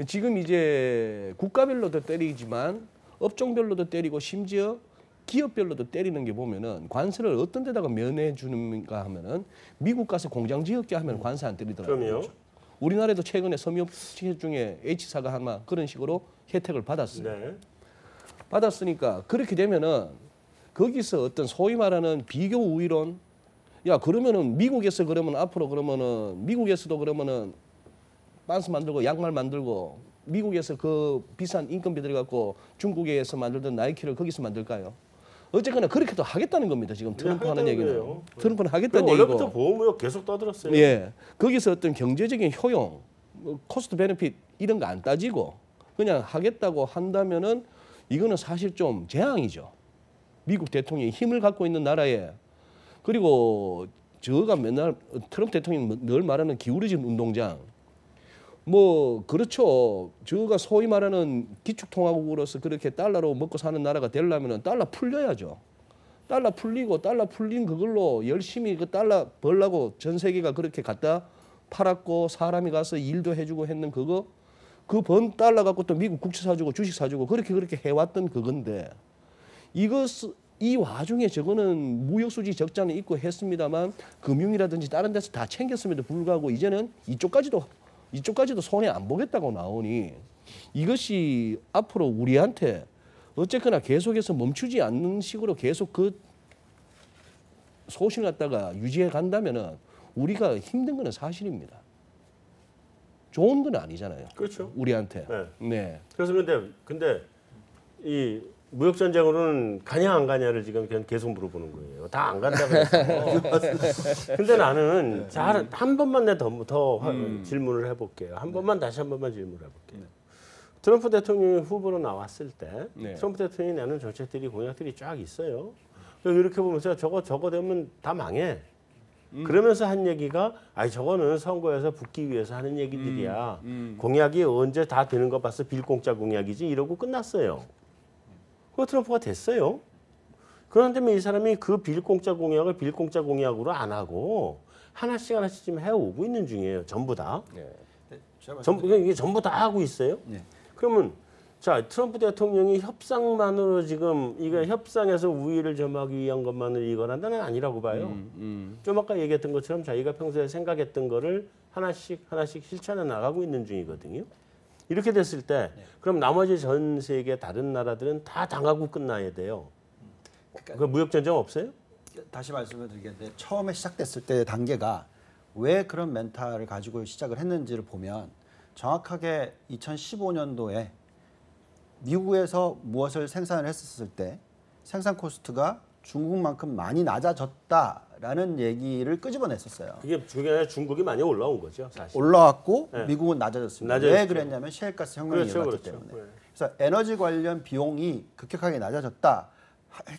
지금 이제 국가별로도 때리지만 업종별로도 때리고 심지어 기업별로도 때리는 게 보면은 관세를 어떤 데다가 면해 주는가 하면은 미국 가서 공장 지었게 하면 관세 안 때리더라고요. 그럼요. 우리나라에도 최근에 섬유업체 중에 H사가 아마 그런 식으로 혜택을 받았어요. 네. 받았으니까 그렇게 되면은 거기서 어떤 소위 말하는 비교 우위론, 야 그러면은 미국에서 그러면 앞으로 그러면은 미국에서도 그러면은 반스 만들고 양말 만들고 미국에서 그 비싼 인건비 들어갖고 중국에서 만들던 나이키를 거기서 만들까요? 어쨌거나 그렇게도 하겠다는 겁니다. 지금 트럼프 하는 얘기는. 거예요. 트럼프는 하겠다는 얘기고. 원래부터 보호무역 계속 떠들었어요. 예. 거기서 어떤 경제적인 효용, 코스트 베네핏 이런 거 안 따지고 그냥 하겠다고 한다면은 이거는 사실 좀 재앙이죠. 미국 대통령이 힘을 갖고 있는 나라에 그리고 저가 맨날 트럼프 대통령이 늘 말하는 기울어진 운동장 뭐 그렇죠. 저가 소위 말하는 기축통화국으로서 그렇게 달러로 먹고 사는 나라가 되려면은 달러 풀려야죠. 달러 풀리고 달러 풀린 그걸로 열심히 그 달러 벌라고 전 세계가 그렇게 갖다 팔았고 사람이 가서 일도 해주고 했는 그거 그 번 달러 갖고 또 미국 국채 사주고 주식 사주고 그렇게 해왔던 그건데 이 와중에 저거는 무역 수지 적자는 있고 했습니다만 금융이라든지 다른 데서 다 챙겼음에도 불구하고 이제는 이쪽까지도 손해 안 보겠다고 나오니 이것이 앞으로 우리한테 어쨌거나 계속해서 멈추지 않는 식으로 계속 그 소신을 갖다가 유지해 간다면은 우리가 힘든 거는 사실입니다. 좋은 건 아니잖아요. 그렇죠. 우리한테. 네. 네. 그래서 근데 이 무역 전쟁으로는 가냐 안 가냐를 지금 그냥 계속 물어보는 거예요. 다 안 간다고 해서. 근데 나는 한 번만 더 질문을 해볼게요. 다시 한 번만 질문을 해볼게요. 트럼프 대통령이 후보로 나왔을 때 트럼프 대통령이 내는 정책들이 공약들이 쫙 있어요. 이렇게 보면서 저거 되면 다 망해. 그러면서 한 얘기가 저거는 선거에서 붙기 위해서 하는 얘기들이야. 공약이 언제 다 되는 거 봤어? 빌공짜 공약이지 이러고 끝났어요. 그 트럼프가 됐어요. 그런데 이 사람이 그 빌공짜 공약을 빌공짜 공약으로 안 하고 하나씩 지금 해오고 있는 중이에요. 전부 다. 이게 전부 다 하고 있어요. 그러면 트럼프 대통령이 협상만으로 지금 이거 협상에서 우위를 점하기 위한 것만으로 이걸 한다는 아니라고 봐요. 좀 아까 얘기했던 것처럼 자기가 평소에 생각했던 거를 하나씩 실천해 나가고 있는 중이거든요. 이렇게 됐을 때 그럼 나머지 전 세계 다른 나라들은 다 당하고 끝나야 돼요. 그 무역 전쟁 없어요? 다시 말씀을 드리겠는데 처음에 시작됐을 때의 단계가 왜 그런 멘탈을 가지고 시작을 했는지를 보면 정확하게 2015년도에 미국에서 무엇을 생산을 했었을 때 생산 코스트가 중국만큼 많이 낮아졌다라는 얘기를 끄집어냈었어요. 그게 아니라 중국이 많이 올라온 거죠, 사실. 올라왔고 미국은 낮아졌습니다. 낮아졌죠. 왜 그랬냐면 셰일가스 혁명이 일어났기 때문에. 그래서 에너지 관련 비용이 급격하게 낮아졌다.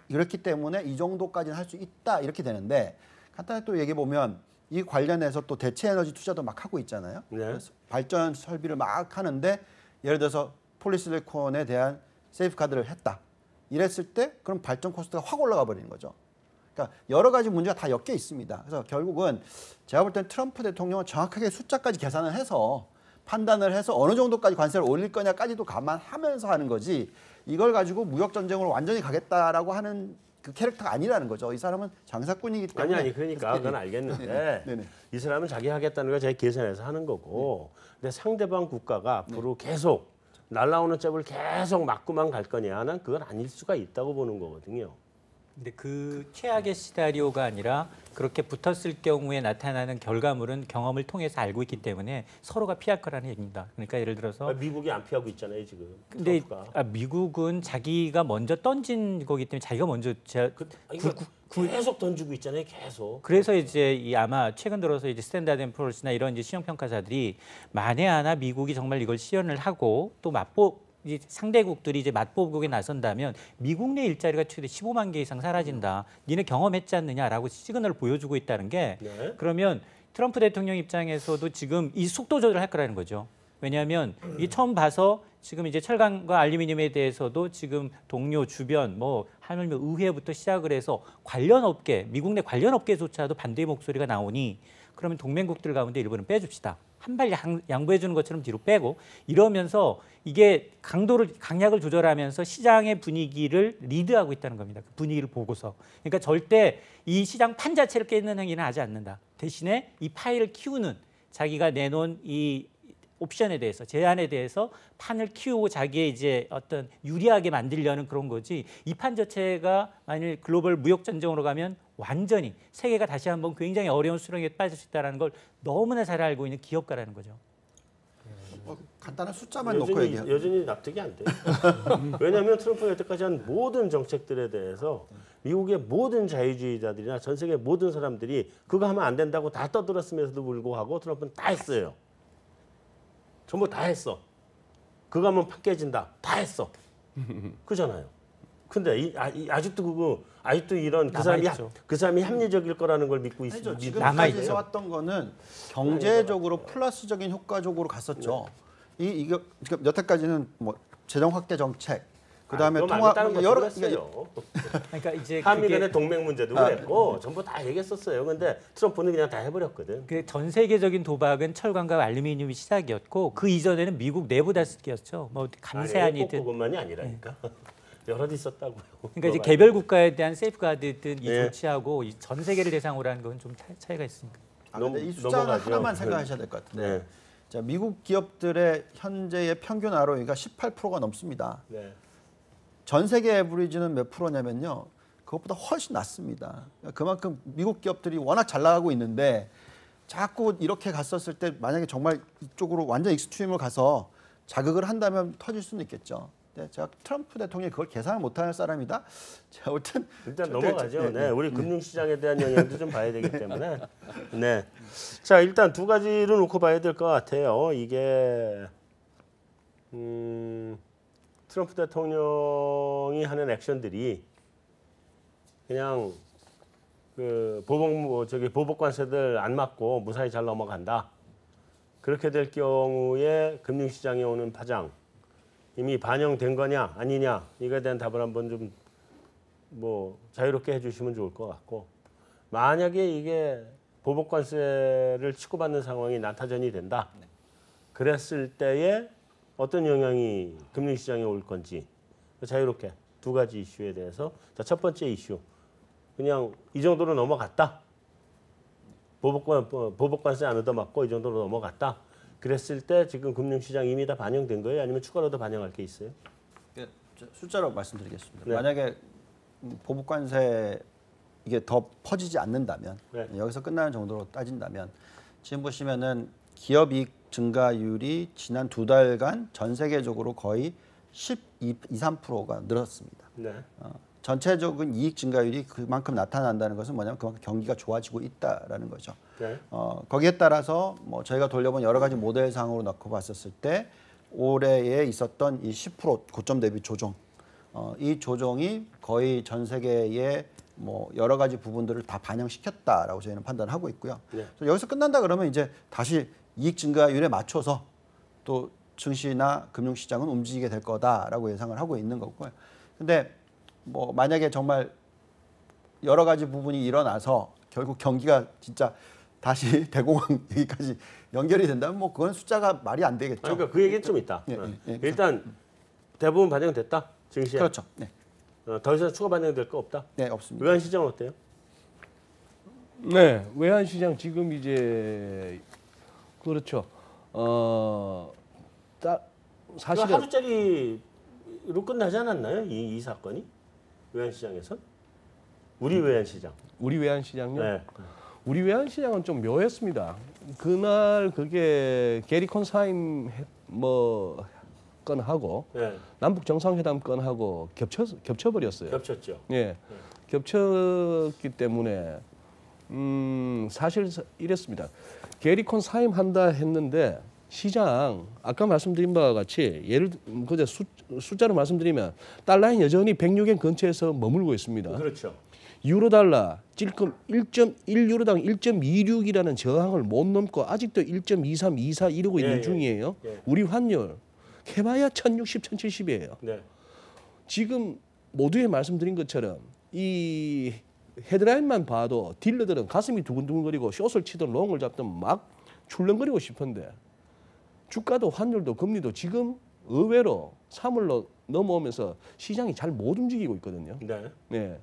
그렇기 때문에 이 정도까지는 할 수 있다 이렇게 되는데 간단히 또 얘기해 보면 이 관련해서 또 대체 에너지 투자도 막 하고 있잖아요. 그래서 발전 설비를 막 하는데 예를 들어서 폴리실리콘에 대한 세이프가드를 했다. 이랬을 때 그럼 발전 코스트가 확 올라가 버리는 거죠. 그러니까 여러 가지 문제가 다 엮여 있습니다. 그래서 결국은 제가 볼 땐 트럼프 대통령은 정확하게 숫자까지 계산을 해서 판단을 해서 어느 정도까지 관세를 올릴 거냐까지도 감안하면서 하는 거지 이걸 가지고 무역 전쟁으로 완전히 가겠다라고 하는 그 캐릭터가 아니라는 거죠. 이 사람은 장사꾼이기 때문에. 그러니까 그건 알겠는데 이 사람은 자기 하겠다는 걸 자기 계산해서 하는 거고 근데 상대방 국가가 앞으로 계속 날라오는 잽을 계속 맞고만 갈 거냐? 난 그건 아닐 수가 있다고 보는 거거든요. 근데 그 최악의 시나리오가 아니라 그렇게 붙었을 경우에 나타나는 결과물은 경험을 통해서 알고 있기 때문에 서로가 피할 거라는 얘기입니다. 그러니까 예를 들어서 미국이 안 피하고 있잖아요 지금. 근데 미국은 자기가 먼저 던진 거기 때문에 자기가 먼저 계속 던지고 있잖아요, 계속. 그래서 이제 아마 최근 들어서 이제 스탠다드 앤 푸어스나 이런 이제 신용평가사들이 만에 하나 미국이 정말 이걸 시연을 하고 또 이제 상대국들이 이제 맞보복에 나선다면 미국 내 일자리가 최대 15만 개 이상 사라진다. 니네 경험했지 않느냐라고 시그널을 보여주고 있다는 게 그러면 트럼프 대통령 입장에서도 지금 이 속도 조절을 할 거라는 거죠. 왜냐하면 이 처음 봐서 지금 이제 철강과 알루미늄에 대해서도 지금 동료 주변 하물며 의회부터 시작을 해서 관련 업계, 미국 내 관련 업계조차도 반대의 목소리가 나오니 그러면 동맹국들 가운데 일부는 빼줍시다. 한 발 양보해 주는 것처럼 뒤로 빼고 이러면서 이게 강약을 조절하면서 시장의 분위기를 리드하고 있다는 겁니다. 그 분위기를 보고서. 그러니까 절대 이 시장 판 자체를 깨는 행위는 하지 않는다. 대신에 이 파이를 키우는 자기가 내놓은 이 옵션에 대해서 제안에 대해서 판을 키우고 자기의 이제 어떤 유리하게 만들려는 그런 거지. 이 판 자체가 만일 글로벌 무역 전쟁으로 가면 완전히 세계가 다시 한번 굉장히 어려운 수렁에 빠질 수 있다는 걸 너무나 잘 알고 있는 기업가라는 거죠. 간단한 숫자만 놓고 얘기해요. 여전히 납득이 안 돼요. 왜냐하면 트럼프가 여태까지 한 모든 정책들에 대해서 미국의 모든 자유주의자들이나 전 세계 모든 사람들이 그거 하면 안 된다고 다 떠들었음에도 불구하고 트럼프는 다 했어요. 전부 다 했어. 그거 하면 판 깨진다. 다 했어. 그잖아요. 근데 아직도 이런 그 사람이 합리적일 거라는 걸 믿고 있죠. 지금까지 해왔던 거는 경제적으로 플러스적인 효과적으로 갔었죠. 이게 여태까지는 뭐 재정 확대 정책, 그다음에 통화 여러 그러니까 이제 한미 간의 동맹 문제도 그랬고 전부 다 얘기했었어요. 근데 트럼프는 그냥 다 해버렸거든. 전 세계적인 도박은 철강과 알루미늄이 시작이었고 그 이전에는 미국 내부 다스기였죠. 뭐 감세안이든 그것만이 아니라니까. 여러 개 있었다고요. 그러니까 이제 개별 국가에 대한 세이프가드든 이 조치하고 전 세계를 대상으로 하는 건 좀 차이가 있으니까. 근데 이 숫자는 하나만 생각하셔야 될 것 같은데. 자, 미국 기업들의 현재의 평균 ROE가 18%가 넘습니다. 전 세계 에버리지는 몇 프로냐면요. 그것보다 훨씬 낮습니다. 그만큼 미국 기업들이 워낙 잘 나가고 있는데 자꾸 이렇게 갔었을 때 만약에 정말 이쪽으로 완전 익스트림으로 가서 자극을 한다면 터질 수는 있겠죠. 네, 제가 트럼프 대통령이 그걸 계산을 못하는 사람이다. 제가 볼 땐 일단 넘어가죠. 네, 우리 금융시장에 대한 영향도 좀 봐야 되기 때문에. 네, 자 일단 두 가지를 놓고 봐야 될 것 같아요. 이게 트럼프 대통령이 하는 액션들이 그냥 그 보복 관세들 안 맞고 무사히 잘 넘어간다. 그렇게 될 경우에 금융시장에 오는 파장. 이미 반영된 거냐 아니냐 이거에 대한 답을 한번 좀 뭐 자유롭게 해주시면 좋을 것 같고 만약에 이게 보복 관세를 치고받는 상황이 난타전이 된다. 그랬을 때에 어떤 영향이 금융시장에 올 건지 자유롭게 두 가지 이슈에 대해서 자, 첫 번째 이슈 그냥 이 정도로 넘어갔다. 보복 관세 안 얻어맞고 이 정도로 넘어갔다. 그랬을 때 지금 금융시장 이미 다 반영된 거예요? 아니면 추가로 더 반영할 게 있어요? 숫자로 말씀드리겠습니다. 만약에 보복관세 이게 더 퍼지지 않는다면 여기서 끝나는 정도로 따진다면 지금 보시면은 기업이익 증가율이 지난 2달간 전 세계적으로 거의 13%가 늘었습니다. 전체적인 이익 증가율이 그만큼 나타난다는 것은 뭐냐면 그만큼 경기가 좋아지고 있다라는 거죠. 거기에 따라서 뭐 저희가 돌려본 여러 가지 모델상으로 넣고 봤었을 때 올해에 있었던 이 10% 고점 대비 조정, 이 조정이 거의 전 세계의 뭐 여러 가지 부분들을 다 반영시켰다라고 저희는 판단하고 있고요. 그래서 여기서 끝난다 그러면 이제 다시 이익 증가율에 맞춰서 또 증시나 금융시장은 움직이게 될 거다라고 예상을 하고 있는 거고요. 근데 뭐 만약에 정말 여러 가지 부분이 일어나서 결국 경기가 진짜 다시 대공황 얘기까지 연결이 된다면 뭐 그건 숫자가 말이 안 되겠죠. 그러니까 그 얘기는 좀 있다. 일단 대부분 반영됐다. 증시에. 그렇죠. 더 이상 추가 반영될 거 없다. 네, 없습니다. 외환 시장은 어때요? 네, 외환 시장 지금 이제 그렇죠. 사실은 하루짜리로 끝나지 않았나요? 이 사건이 외환 시장에서? 우리 외환 시장. 우리 외환 시장요? 우리 외환 시장은 좀 묘했습니다. 그날 그게 게리 콘사임 뭐 건하고 남북 정상회담 건하고 겹쳐버렸어요. 겹쳤죠. 겹쳤기 때문에 사실 이랬습니다. 게리 콘사임 한다 했는데 시장 아까 말씀드린 바와 같이 예를 그저 숫자로 말씀드리면 달러는 여전히 106엔 근처에서 머물고 있습니다. 그렇죠. 유로 달러 지금 1.1유로당 1.26이라는 저항을 못 넘고 아직도 1.23, 24 이러고 있는 중이에요. 우리 환율 해봐야 1,060, 1,070이에요. 지금 모두에 말씀드린 것처럼 이 헤드라인만 봐도 딜러들은 가슴이 두근두근거리고 숏을 치든 롱을 잡든 막 출렁거리고 싶은데 주가도 환율도 금리도 지금 의외로 3월로 넘어오면서 시장이 잘 못 움직이고 있거든요. 네. 네.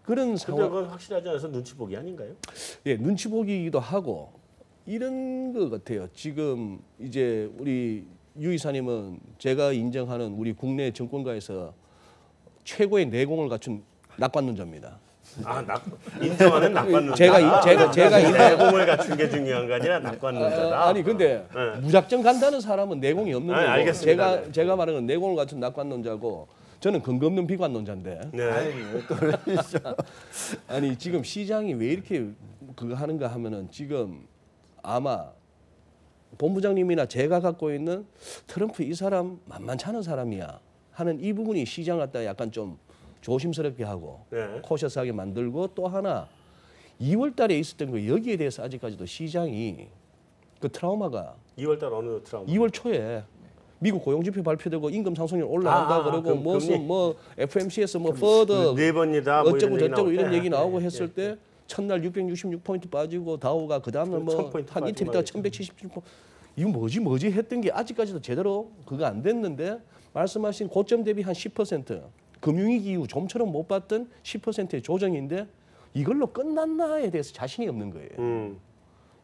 그런 근데 상황. 그건 확실하지 않아서 눈치 보기 아닌가요? 예, 눈치 보기이기도 하고 이런 것 같아요. 지금 이제 우리 유 이사님은 제가 인정하는 우리 국내 정권가에서 최고의 내공을 갖춘 낙관론자입니다. 인정하는 낙관론자. 제가 내공을 갖춘 게 중요한 게 아니라 낙관론자다. 아니 근데 무작정 간다는 사람은 내공이 없는 거고 알겠습니다. 제가 말하는 내공을 갖춘 낙관론자고 저는 근거 없는 비관론자인데. 네. 아니 지금 시장이 왜 이렇게 그거 하는가 하면은 지금 아마 본부장님이나 제가 갖고 있는 트럼프 이 사람 만만찮은 사람이야 하는 이 부분이 시장 갖다 약간 좀 조심스럽게 하고 네. 코셔스하게 만들고 또 하나 2월 달에 있었던 거 여기에 대해서 아직까지도 시장이 그 트라우마가 2월 달 어느 트라우마? 2월 초에 미국 고용지표 발표되고 임금 상승률 올라간다 그러고 무슨 뭐 FMC에서 뭐 퍼더 네 번이다 뭐 어쩌고 이런 저쩌고 이런 얘기 나오고 네. 했을 때 첫날 666포인트 빠지고 다우가 그 다음날 뭐 1000포인트 한 이틀 있다가 1177포인트 이거 뭐지 했던 게 아직까지도 제대로 그거 안 됐는데 말씀하신 고점 대비 한 10% 금융위기 이후 좀처럼 못 봤던 10%의 조정인데 이걸로 끝났나에 대해서 자신이 없는 거예요.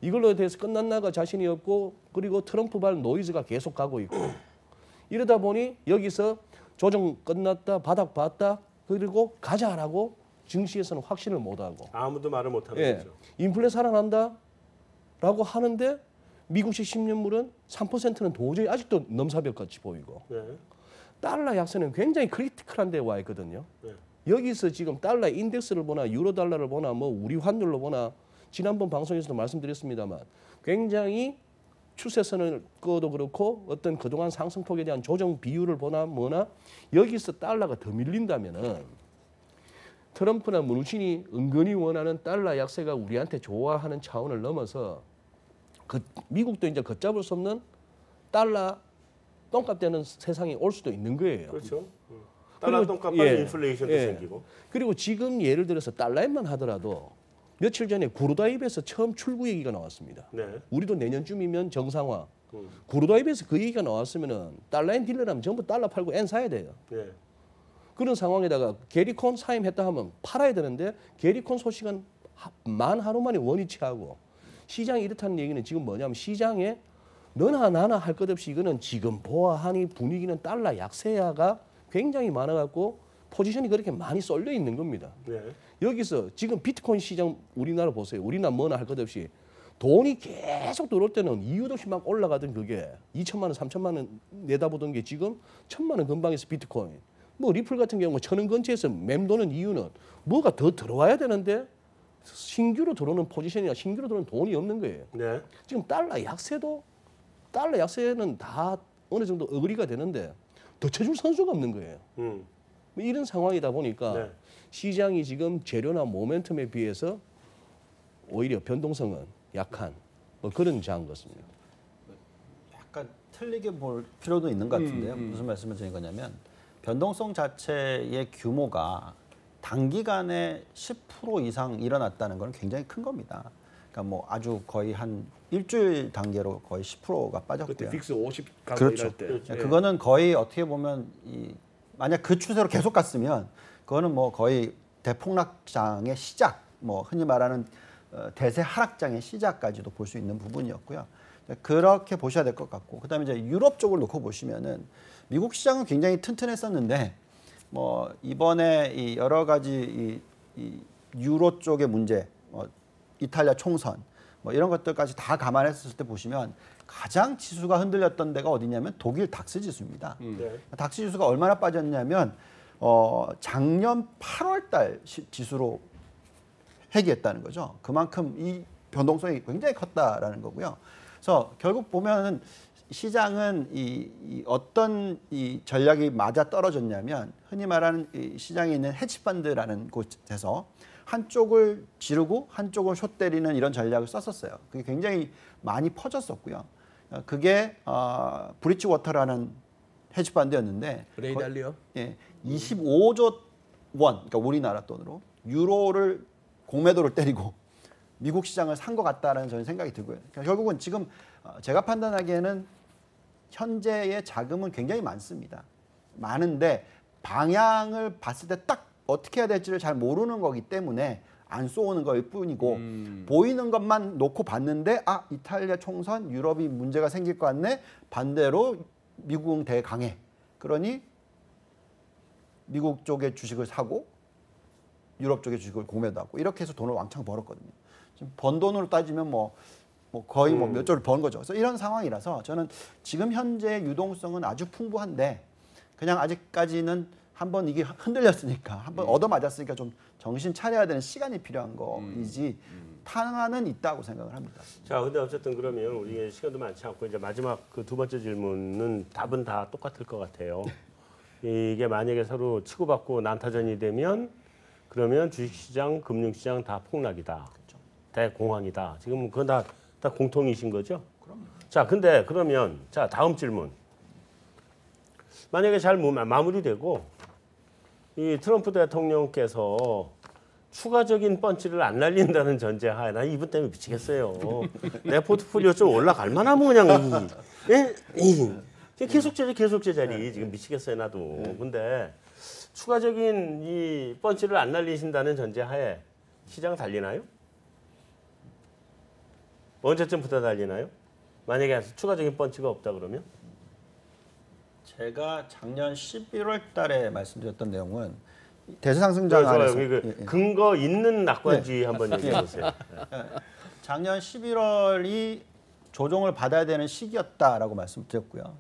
이걸로 대해서 끝났나가 자신이 없고 그리고 트럼프발 노이즈가 계속 가고 있고 이러다 보니 여기서 조정 끝났다 바닥 봤다 그리고 가자라고 증시에서는 확신을 못하고 아무도 말을 못하는 예, 거죠. 인플레 살아난다라고 하는데 미국식 10년물은 3%는 도저히 아직도 넘사벽 같이 보이고 네. 달러 약세는 굉장히 크리티컬한 데에 와 있거든요. 네. 여기서 지금 달러 인덱스를 보나 유로 달러를 보나 뭐 우리 환율로 보나 지난번 방송에서도 말씀드렸습니다만 굉장히 추세선을 꺼도 그렇고 어떤 그동안 상승폭에 대한 조정 비율을 보나 뭐나 여기서 달러가 더 밀린다면은 트럼프나 문우신이 은근히 원하는 달러 약세가 우리한테 좋아하는 차원을 넘어서 미국도 이제 걷잡을 수 없는 달러 똥값 되는 세상이 올 수도 있는 거예요. 그렇죠. 달러 똥값은 인플레이션도 생기고. 그리고 지금 예를 들어서 달러엔만 하더라도 며칠 전에 구르다입에서 처음 출구 얘기가 나왔습니다. 네. 우리도 내년쯤이면 정상화. 구르다입에서 그 얘기가 나왔으면은 달러엔 딜러라면 전부 달러 팔고 엔 사야 돼요. 네. 그런 상황에다가 게리콘 사임했다 하면 팔아야 되는데 게리콘 소식은 만 하루 만에 원위치하고 시장이 이렇다는 얘기는 지금 뭐냐면 시장에 너나 나나 할 것 없이 이거는 지금 보아하니 분위기는 달러 약세야가 굉장히 많아갖고 포지션이 그렇게 많이 쏠려 있는 겁니다. 네. 여기서 지금 비트코인 시장 우리나라 보세요. 우리나라 뭐나 할 것 없이 돈이 계속 들어올 때는 이유도 없이 막 올라가던 그게 2천만 원, 3천만 원 내다보던 게 지금 1,000만 원 근방에서 비트코인. 뭐 리플 같은 경우 1,000원 근처에서 맴도는 이유는 뭐가 더 들어와야 되는데 신규로 들어오는 포지션이나 신규로 들어오는 돈이 없는 거예요. 네. 지금 달러 약세는 다 어느 정도 어그리가 되는데 더 쳐줄 선수가 없는 거예요. 뭐 이런 상황이다 보니까 네. 시장이 지금 재료나 모멘텀에 비해서 오히려 변동성은 약한 뭐 그런 장 같습니다. 약간 틀리게 볼 필요도 있는 것 같은데요. 무슨 말씀을 드린 거냐면 변동성 자체의 규모가 단기간에 10% 이상 일어났다는 건 굉장히 큰 겁니다. 그러니까 뭐 아주 거의 한 일주일 단계로 거의 10%가 빠졌고요. 그때 빅스 50 가고 그렇죠. 이럴 때. 그렇죠. 그거는 거의 어떻게 보면 만약 그 추세로 계속 갔으면 그거는 뭐 거의 대폭락장의 시작, 뭐 흔히 말하는 대세 하락장의 시작까지도 볼 수 있는 부분이었고요. 그렇게 보셔야 될 것 같고, 그다음에 이제 유럽 쪽을 놓고 보시면은 미국 시장은 굉장히 튼튼했었는데 뭐 이번에 이 여러 가지 이 유로 쪽의 문제, 이탈리아 총선 뭐 이런 것들까지 다 감안했을 때 보시면 가장 지수가 흔들렸던 데가 어디냐면 독일 닥스 지수입니다. 네. 닥스 지수가 얼마나 빠졌냐면 작년 8월 달 지수로 회귀했다는 거죠. 그만큼 이 변동성이 굉장히 컸다라는 거고요. 그래서 결국 보면은 시장은 이 어떤 이 전략이 맞아 떨어졌냐면 흔히 말하는 이 시장에 있는 헤지펀드라는 곳에서 한쪽을 지르고 한쪽을 숏 때리는 이런 전략을 썼었어요. 그게 굉장히 많이 퍼졌었고요. 그게 브릿지 워터라는 헤지펀드였는데 레이달리요? 예, 25조 원, 그러니까 우리나라 돈으로 유로를 공매도를 때리고 미국 시장을 산 것 같다라는 저는 생각이 들고요. 그러니까 결국은 지금 제가 판단하기에는 현재의 자금은 굉장히 많습니다. 많은데 방향을 봤을 때 딱 어떻게 해야 될지를 잘 모르는 거기 때문에 안 쏘는 거일 뿐이고 보이는 것만 놓고 봤는데 아 이탈리아 총선 유럽이 문제가 생길 것 같네. 반대로 미국은 되게 강해. 그러니 미국 쪽의 주식을 사고 유럽 쪽의 주식을 공매도하고 이렇게 해서 돈을 왕창 벌었거든요. 지금 번 돈으로 따지면 뭐 거의 뭐 몇 조를 번 거죠. 그래서 이런 상황이라서 저는 지금 현재 유동성은 아주 풍부한데 그냥 아직까지는 한번 이게 흔들렸으니까 한번 얻어맞았으니까 좀 정신 차려야 되는 시간이 필요한 거이지 탄화는 있다고 생각을 합니다. 자, 근데 어쨌든 그러면 우리 시간도 많지 않고 이제 마지막 그 두 번째 질문은 답은 다 똑같을 것 같아요. 이게 만약에 서로 치고받고 난타전이 되면 그러면 주식시장, 금융시장 다 폭락이다. 그렇죠. 대공황이다. 지금 그건 다 공통이신 거죠? 그럼요. 자, 근데 그러면 자 다음 질문. 만약에 잘 마무리되고 이 트럼프 대통령께서 추가적인 펀치를 안 날린다는 전제하에 나 이분 때문에 미치겠어요. 내 포트폴리오 좀 올라갈 만하면 그냥 계속 제자리 지금 미치겠어요 나도. 근데 추가적인 이 펀치를 안 날리신다는 전제하에 시장 달리나요? 언제쯤부터 달리나요? 만약에 추가적인 펀치가 없다 그러면? 제가 작년 11월 달에 말씀드렸던 내용은 대세상승장 안에서 근거 있는 낙관주의 한번 얘기해 보세요. 작년 11월이 조정을 받아야 되는 시기였다라고 말씀드렸고요.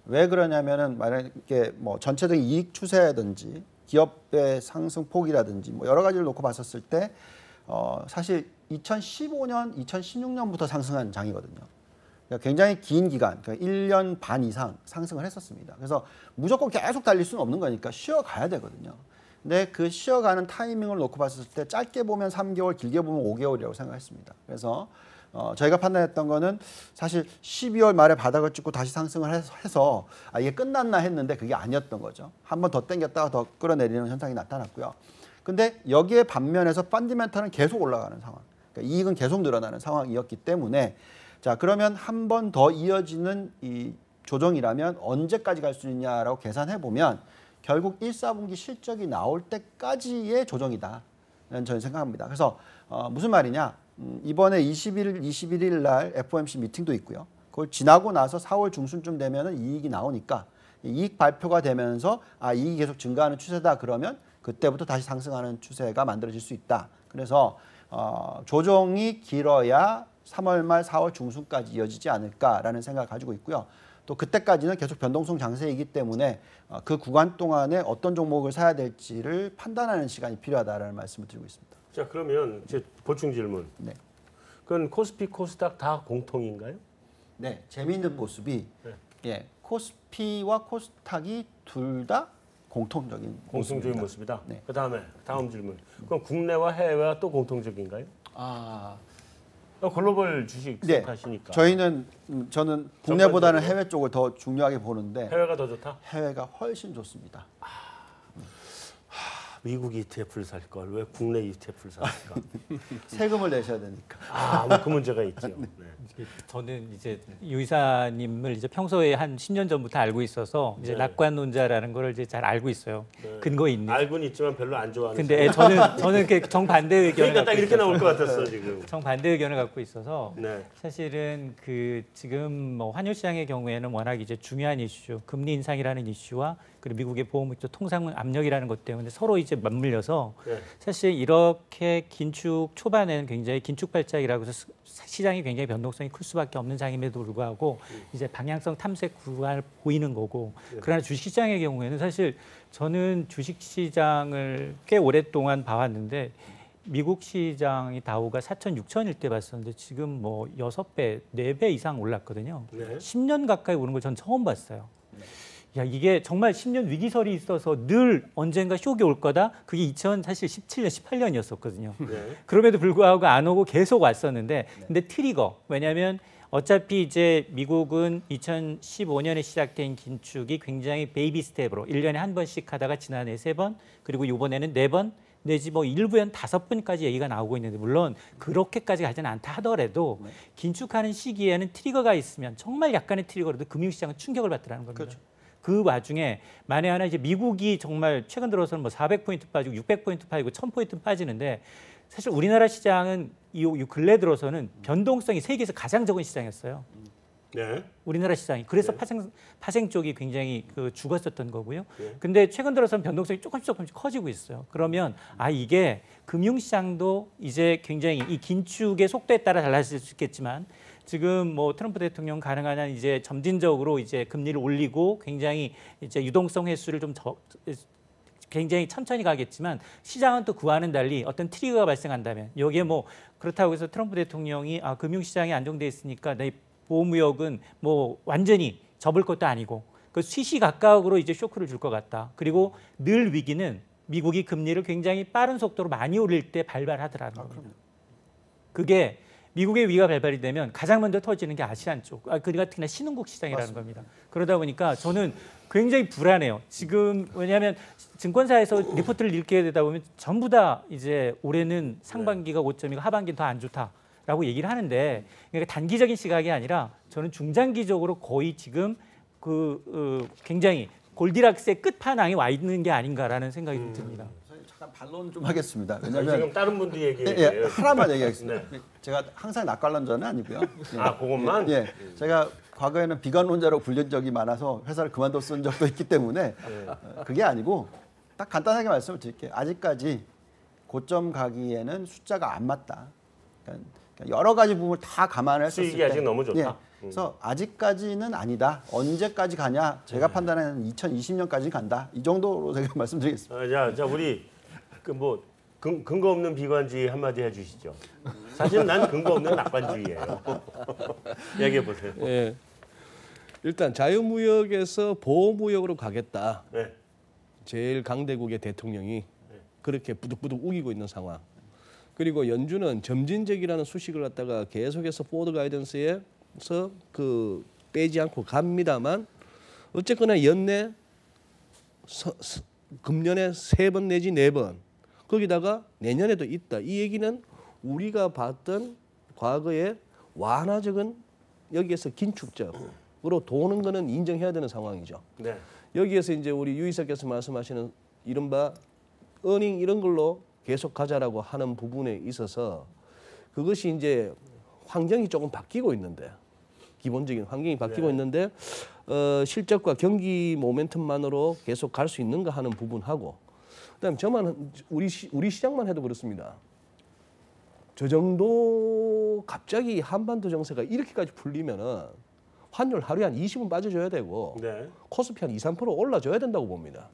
왜 그러냐면은 만약에 뭐 전체적인 이익 추세라든지 기업의 상승 폭이라든지 뭐 여러 가지를 놓고 봤었을 때 사실 2015년, 2016년부터 상승한 장이거든요. 그러니까 굉장히 긴 기간, 그러니까 1년 반 이상 상승을 했었습니다. 그래서 무조건 계속 달릴 수는 없는 거니까 쉬어가야 되거든요. 근데 그 쉬어가는 타이밍을 놓고 봤을 때 짧게 보면 3개월, 길게 보면 5개월이라고 생각했습니다. 그래서 저희가 판단했던 거는 사실 12월 말에 바닥을 찍고 다시 상승을 해서 이게 끝났나 했는데 그게 아니었던 거죠. 한 번 더 당겼다가 더 끌어내리는 현상이 나타났고요. 근데 여기에 반면에서 펀디멘탈은 계속 올라가는 상황. 그러니까 이익은 계속 늘어나는 상황이었기 때문에 자 그러면 한 번 더 이어지는 이 조정이라면 언제까지 갈 수 있냐라고 계산해 보면 결국 1, 4분기 실적이 나올 때까지의 조정이다라는 저는 생각합니다. 그래서 무슨 말이냐? 이번에 21일 날 FOMC 미팅도 있고요. 그걸 지나고 나서 4월 중순쯤 되면은 이익이 나오니까 이익 발표가 되면서 이익이 계속 증가하는 추세다 그러면 그때부터 다시 상승하는 추세가 만들어질 수 있다. 그래서 조정이 길어야 3월 말 4월 중순까지 이어지지 않을까라는 생각을 가지고 있고요. 또 그때까지는 계속 변동성 장세이기 때문에 그 구간 동안에 어떤 종목을 사야 될지를 판단하는 시간이 필요하다라는 말씀을 드리고 있습니다. 자 그러면 이제 보충 질문. 네. 그건 코스피, 코스닥 다 공통인가요? 네, 재미있는 모습이 코스피와 코스닥이 둘 다 공통적인 모습이다. 네. 그다음에 다음 질문. 그럼 국내와 해외와 또 공통적인가요? 글로벌 주식 하시니까. 저는 국내보다는 해외 쪽을 더 중요하게 보는데 해외가 더 좋다? 해외가 훨씬 좋습니다. 미국 ETF를 살 걸 왜 국내 ETF를 샀을까? 세금을 내셔야 되니까. 뭐 그 문제가 있죠. 네. 저는 이제 유 이사님을 이제 평소에 한 10년 전부터 알고 있어서 이제 낙관론자라는 걸 이제 잘 알고 있어요. 근거 있는. 알고는 있지만 별로 안 좋아하는. 근데 저는 그 정반대 의견을 그러니까 딱 이렇게 나올 것 같았어 지금. 정반대 의견을 갖고 있어서 네. 사실은 그 지금 뭐 환율 시장의 경우에는 워낙 이제 중요한 이슈, 금리 인상이라는 이슈와 그리고 미국의 보호무역 통상 압력이라는 것 때문에 서로 이제 맞물려서 사실 이렇게 긴축 초반에는 굉장히 긴축 발작이라고 해서 시장이 굉장히 변동성이 클 수밖에 없는 장임에도 불구하고 이제 방향성 탐색 구간을 보이는 거고 그러나 주식시장의 경우에는 사실 저는 주식시장을 꽤 오랫동안 봐왔는데 미국 시장이 다우가 4,600일 때 봤었는데 지금 뭐 6배, 4배 이상 올랐거든요. 10년 가까이 오른 걸 전 처음 봤어요. 야 이게 정말 10년 위기설이 있어서 늘 언젠가 쇼기 올 거다. 그게 2017년, 18년이었었거든요. 그럼에도 불구하고 안 오고 계속 왔었는데 근데 트리거 왜냐하면 어차피 이제 미국은 2015년에 시작된 긴축이 굉장히 베이비 스텝으로 1년에 한 번씩 하다가 지난해 3번 그리고 이번에는 4번 내지 뭐 일부엔 5번까지 얘기가 나오고 있는데 물론 그렇게까지 가지는 않다 하더라도 긴축하는 시기에는 트리거가 있으면 정말 약간의 트리거라도 금융시장은 충격을 받더라는 겁니다. 그렇죠. 그 와중에 만에 하나 이제 미국이 정말 최근 들어서는 뭐 400포인트 빠지고 600포인트 빠지고 1000포인트 빠지는데 사실 우리나라 시장은 이 근래 들어서는 변동성이 세계에서 가장 적은 시장이었어요. 네. 우리나라 시장이 그래서 파생 쪽이 굉장히 죽었었던 거고요. 근데 최근 들어서는 변동성이 조금씩 커지고 있어요. 그러면 이게 금융시장도 이제 굉장히 이 긴축의 속도에 따라 달라질 수 있겠지만 지금 뭐 트럼프 대통령 가능한 한 이제 점진적으로 이제 금리를 올리고 굉장히 이제 유동성 횟수를 좀 굉장히 천천히 가겠지만 시장은 또 그와는 달리 어떤 트리거가 발생한다면 여기에 뭐 그렇다고 해서 트럼프 대통령이 금융시장이 안정돼 있으니까 내 보호무역은 뭐 완전히 접을 것도 아니고 그 시시각각으로 이제 쇼크를 줄 것 같다. 그리고 늘 위기는 미국이 금리를 굉장히 빠른 속도로 많이 올릴 때 발발하더라는 겁니다. 그게 미국의 위기가 발발이 되면 가장 먼저 터지는 게 아시안 쪽, 그러니까 특히나 신흥국 시장이라는 맞습니다. 겁니다. 그러다 보니까 저는 굉장히 불안해요. 지금 왜냐하면 증권사에서 리포트를 읽게 되다 보면 전부 다 이제 올해는 상반기가 5점이고 하반기는 더 안 좋다라고 얘기를 하는데 그러니까 단기적인 시각이 아니라 저는 중장기적으로 거의 지금 굉장히 골디락스의 끝판왕에 와 있는 게 아닌가라는 생각이 좀 듭니다. 잠깐 반론 좀 하겠습니다. 왜냐하면 지금 다른 분들 얘기해요. 하나만 얘기하겠습니다. 네. 제가 항상 낙관론자는 아니고요. 그것만? 제가 과거에는 비관론자라고 불린 적이 많아서 회사를 그만뒀던 적도 있기 때문에 그게 아니고 딱 간단하게 말씀을 드릴게요. 아직까지 고점 가기에는 숫자가 안 맞다. 그러니까 여러 가지 부분을 다 감안했을 때 수익이 아직 너무 좋다. 그래서 아직까지는 아니다. 언제까지 가냐? 제가 판단하는 2020년까지 간다. 이 정도로 제가 말씀드리겠습니다. 자 우리 근거 없는 비관주의 한마디 해주시죠. 사실 난 근거 없는 낙관주의예요. 얘기해 보세요. 예. 일단 자유무역에서 보호무역으로 가겠다. 네. 제일 강대국의 대통령이 그렇게 부득부득 우기고 있는 상황. 그리고 연준은 점진적이라는 수식을 갖다가 계속해서 포워드 가이던스에서 빼지 않고 갑니다만 어쨌거나 연내 금년에 3번 내지 4번 거기다가 내년에도 있다. 이 얘기는 우리가 봤던 과거의 완화적인 여기에서 긴축적으로 도는 거는 인정해야 되는 상황이죠. 네. 여기에서 이제 우리 유이사께서 말씀하시는 이른바 어닝 이런 걸로 계속 가자라고 하는 부분에 있어서 그것이 이제 환경이 조금 바뀌고 있는데 기본적인 환경이 바뀌고 있는데 실적과 경기 모멘텀만으로 계속 갈 수 있는가 하는 부분하고 그다음에 저만 우리 시장만 해도 그렇습니다. 저 정도 갑자기 한반도 정세가 이렇게까지 풀리면은 환율 하루에 한 20은 빠져줘야 되고 코스피 한 2, 3% 올라줘야 된다고 봅니다.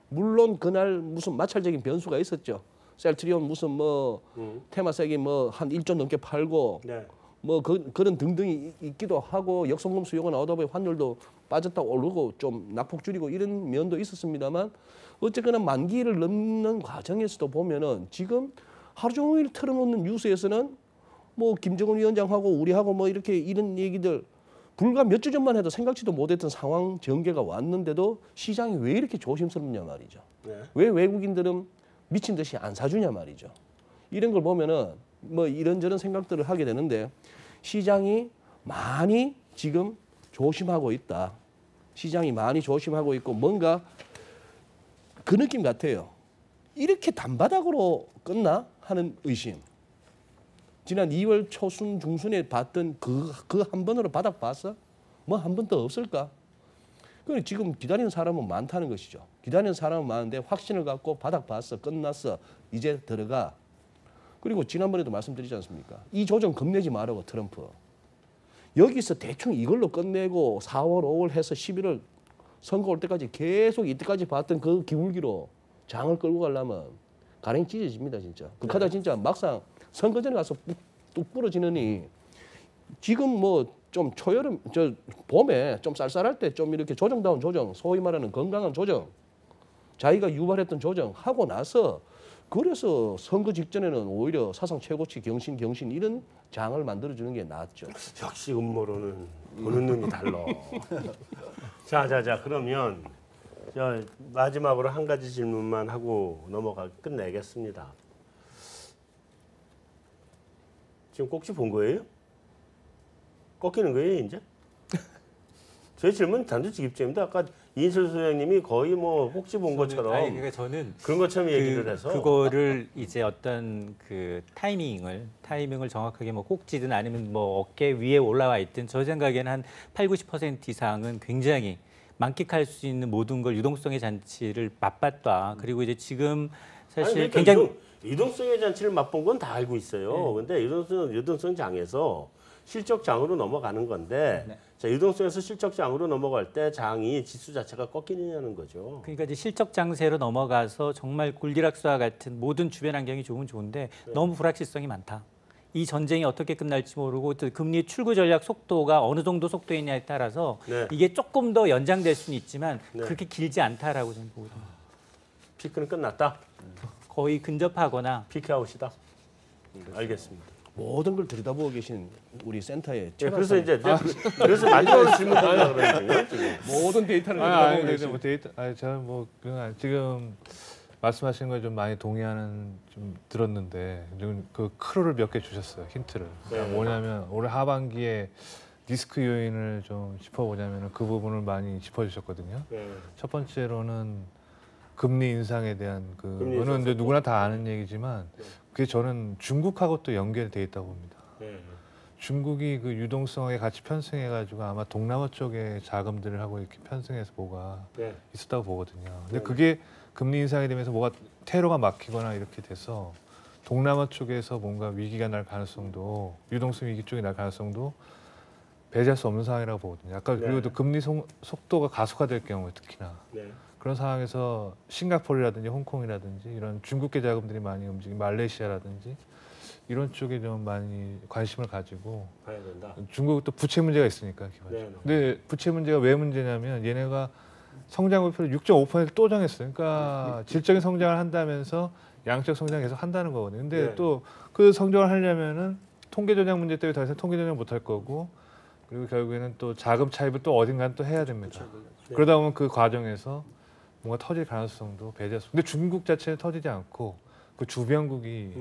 물론 그날 무슨 마찰적인 변수가 있었죠. 셀트리온 무슨 테마색이 한 1조 넘게 팔고 그런 등등이 있기도 하고 역성금 수요가 나오다 보니 환율도 빠졌다 오르고 좀 낙폭 줄이고 이런 면도 있었습니다만 어쨌거나 만기를 넘는 과정에서도 보면은 지금 하루 종일 틀어놓는 뉴스에서는 김정은 위원장하고 우리하고 이렇게 이런 얘기들 불과 몇 주 전만 해도 생각지도 못했던 상황 전개가 왔는데도 시장이 왜 이렇게 조심스럽냐 말이죠. 왜 외국인들은 미친 듯이 안 사주냐 말이죠. 이런 걸 보면은 이런저런 생각들을 하게 되는데 시장이 많이 지금 조심하고 있다. 시장이 많이 조심하고 있고 뭔가 그 느낌 같아요. 이렇게 단바닥으로 끝나 하는 의심. 지난 2월 초순 중순에 봤던 그 한 번으로 바닥 봤어? 한 번 더 없을까? 그럼 지금 기다리는 사람은 많다는 것이죠. 기다리는 사람은 많은데 확신을 갖고 바닥 봤어, 끝났어, 이제 들어가. 그리고 지난번에도 말씀드리지 않습니까? 이 조정 겁내지 말라고 트럼프. 여기서 대충 이걸로 끝내고 4월, 5월 해서 11월 선거 올 때까지 계속 이때까지 봤던 그 기울기로 장을 끌고 가려면 가랭이 찢어집니다, 진짜. 그하다 진짜 막상 선거 전에 가서 뚝 부러지느니 지금 좀 초여름, 봄에 좀 쌀쌀할 때 좀 이렇게 조정다운 조정, 소위 말하는 건강한 조정, 자기가 유발했던 조정 하고 나서 그래서 선거 직전에는 오히려 사상 최고치 경신 이런 장을 만들어주는 게 낫죠. 역시 음모론은 보는 눈이 달라. 자 그러면 마지막으로 한 가지 질문만 하고 끝내겠습니다. 지금 꼭지 본 거예요? 꺾이는 거예요, 이제? 저희 질문 단도직입적입니다. 아까 이인철 소장님이 거의 뭐 꼭지 본 것처럼 아니, 그러니까 저는 그런 것처럼 얘기를 해서 그거를 이제 어떤 그 타이밍을 정확하게 뭐 꼭지든 아니면 뭐 어깨 위에 올라와 있든 저 생각에는 한 80, 90% 이상은 굉장히 만끽할 수 있는 모든 걸 유동성의 장치를 맛봤다. 그리고 이제 지금 사실 그러니까 굉장히 유동성의 장치를 맛본 건 다 알고 있어요. 근데 유동성 장에서 실적 장으로 넘어가는 건데 자, 유동성에서 실적 장으로 넘어갈 때 장이 지수 자체가 꺾이느냐는 거죠. 그러니까 이제 실적 장세로 넘어가서 정말 골디락스와 같은 모든 주변 환경이 좋으면 좋은데 너무 불확실성이 많다. 이 전쟁이 어떻게 끝날지 모르고 또 금리 출구 전략 속도가 어느 정도 속도이냐에 따라서 이게 조금 더 연장될 수는 있지만 그렇게 길지 않다라고 저는 보거든요. 피크는 끝났다. 거의 근접하거나 피크아웃이다. 알겠습니다. 모든 걸 들여다보고 계신 우리 센터의 그래서 이제 그래서 마지막으로 질문 드리려고 그러는 거예요. 모든 데이터를 아니, 들여다보고 계신 뭐 데이터, 저는 뭐 그냥 지금 말씀하신 거에 좀 많이 동의하는 좀 들었는데 좀 그 크루를 몇 개 주셨어요, 힌트를. 그러니까 뭐냐면 올해 하반기에 리스크 요인을 좀 짚어보자면 그 부분을 많이 짚어주셨거든요. 첫 번째로는 금리 인상에 대한 그거는 이제 누구나 다 아는 얘기지만 그게 저는 중국하고 또 연결돼 있다고 봅니다. 중국이 그 유동성에 같이 편승해가지고 아마 동남아 쪽에 자금들을 하고 이렇게 편승해서 뭐가 있었다고 보거든요. 근데 그게 금리 인상이 되면서 뭐가 퇴로가 막히거나 이렇게 돼서 동남아 쪽에서 뭔가 위기가 날 가능성도 유동성 위기 쪽이 날 가능성도 배제할 수 없는 상황이라고 보거든요. 아까 그리고 또 금리 속도가 가속화될 경우에 특히나 그런 상황에서 싱가포르라든지 홍콩이라든지 이런 중국계 자금들이 많이 움직이는 말레이시아라든지 이런 쪽에 좀 많이 관심을 가지고 봐야 된다. 중국은 또 부채 문제가 있으니까 기본적으로. 근데 부채 문제가 왜 문제냐면 얘네가 성장 목표를 6.5% 또 정했어요. 그러니까 질적인 성장을 한다면서 양적 성장 계속 한다는 거거든요. 근데 또 그 성장을 하려면은 통계 조작 문제 때문에 더 이상 통계 조작 못 할 거고 그리고 결국에는 또 자금 차입을 또 어딘가는 또 해야 됩니다. 그러다 보면 그 과정에서 뭔가 터질 가능성도 배제할 수. 근데 중국 자체는 터지지 않고 그 주변국이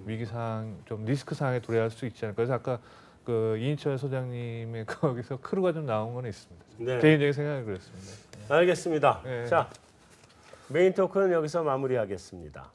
위기 상황, 좀 리스크 상황에 도래할 수 있지 않을까. 그래서 아까 그 이인철 소장님의 거기서 크루가 좀 나온 건 있습니다. 개인적인 생각은 그랬습니다. 알겠습니다. 자, 메인 토크는 여기서 마무리하겠습니다.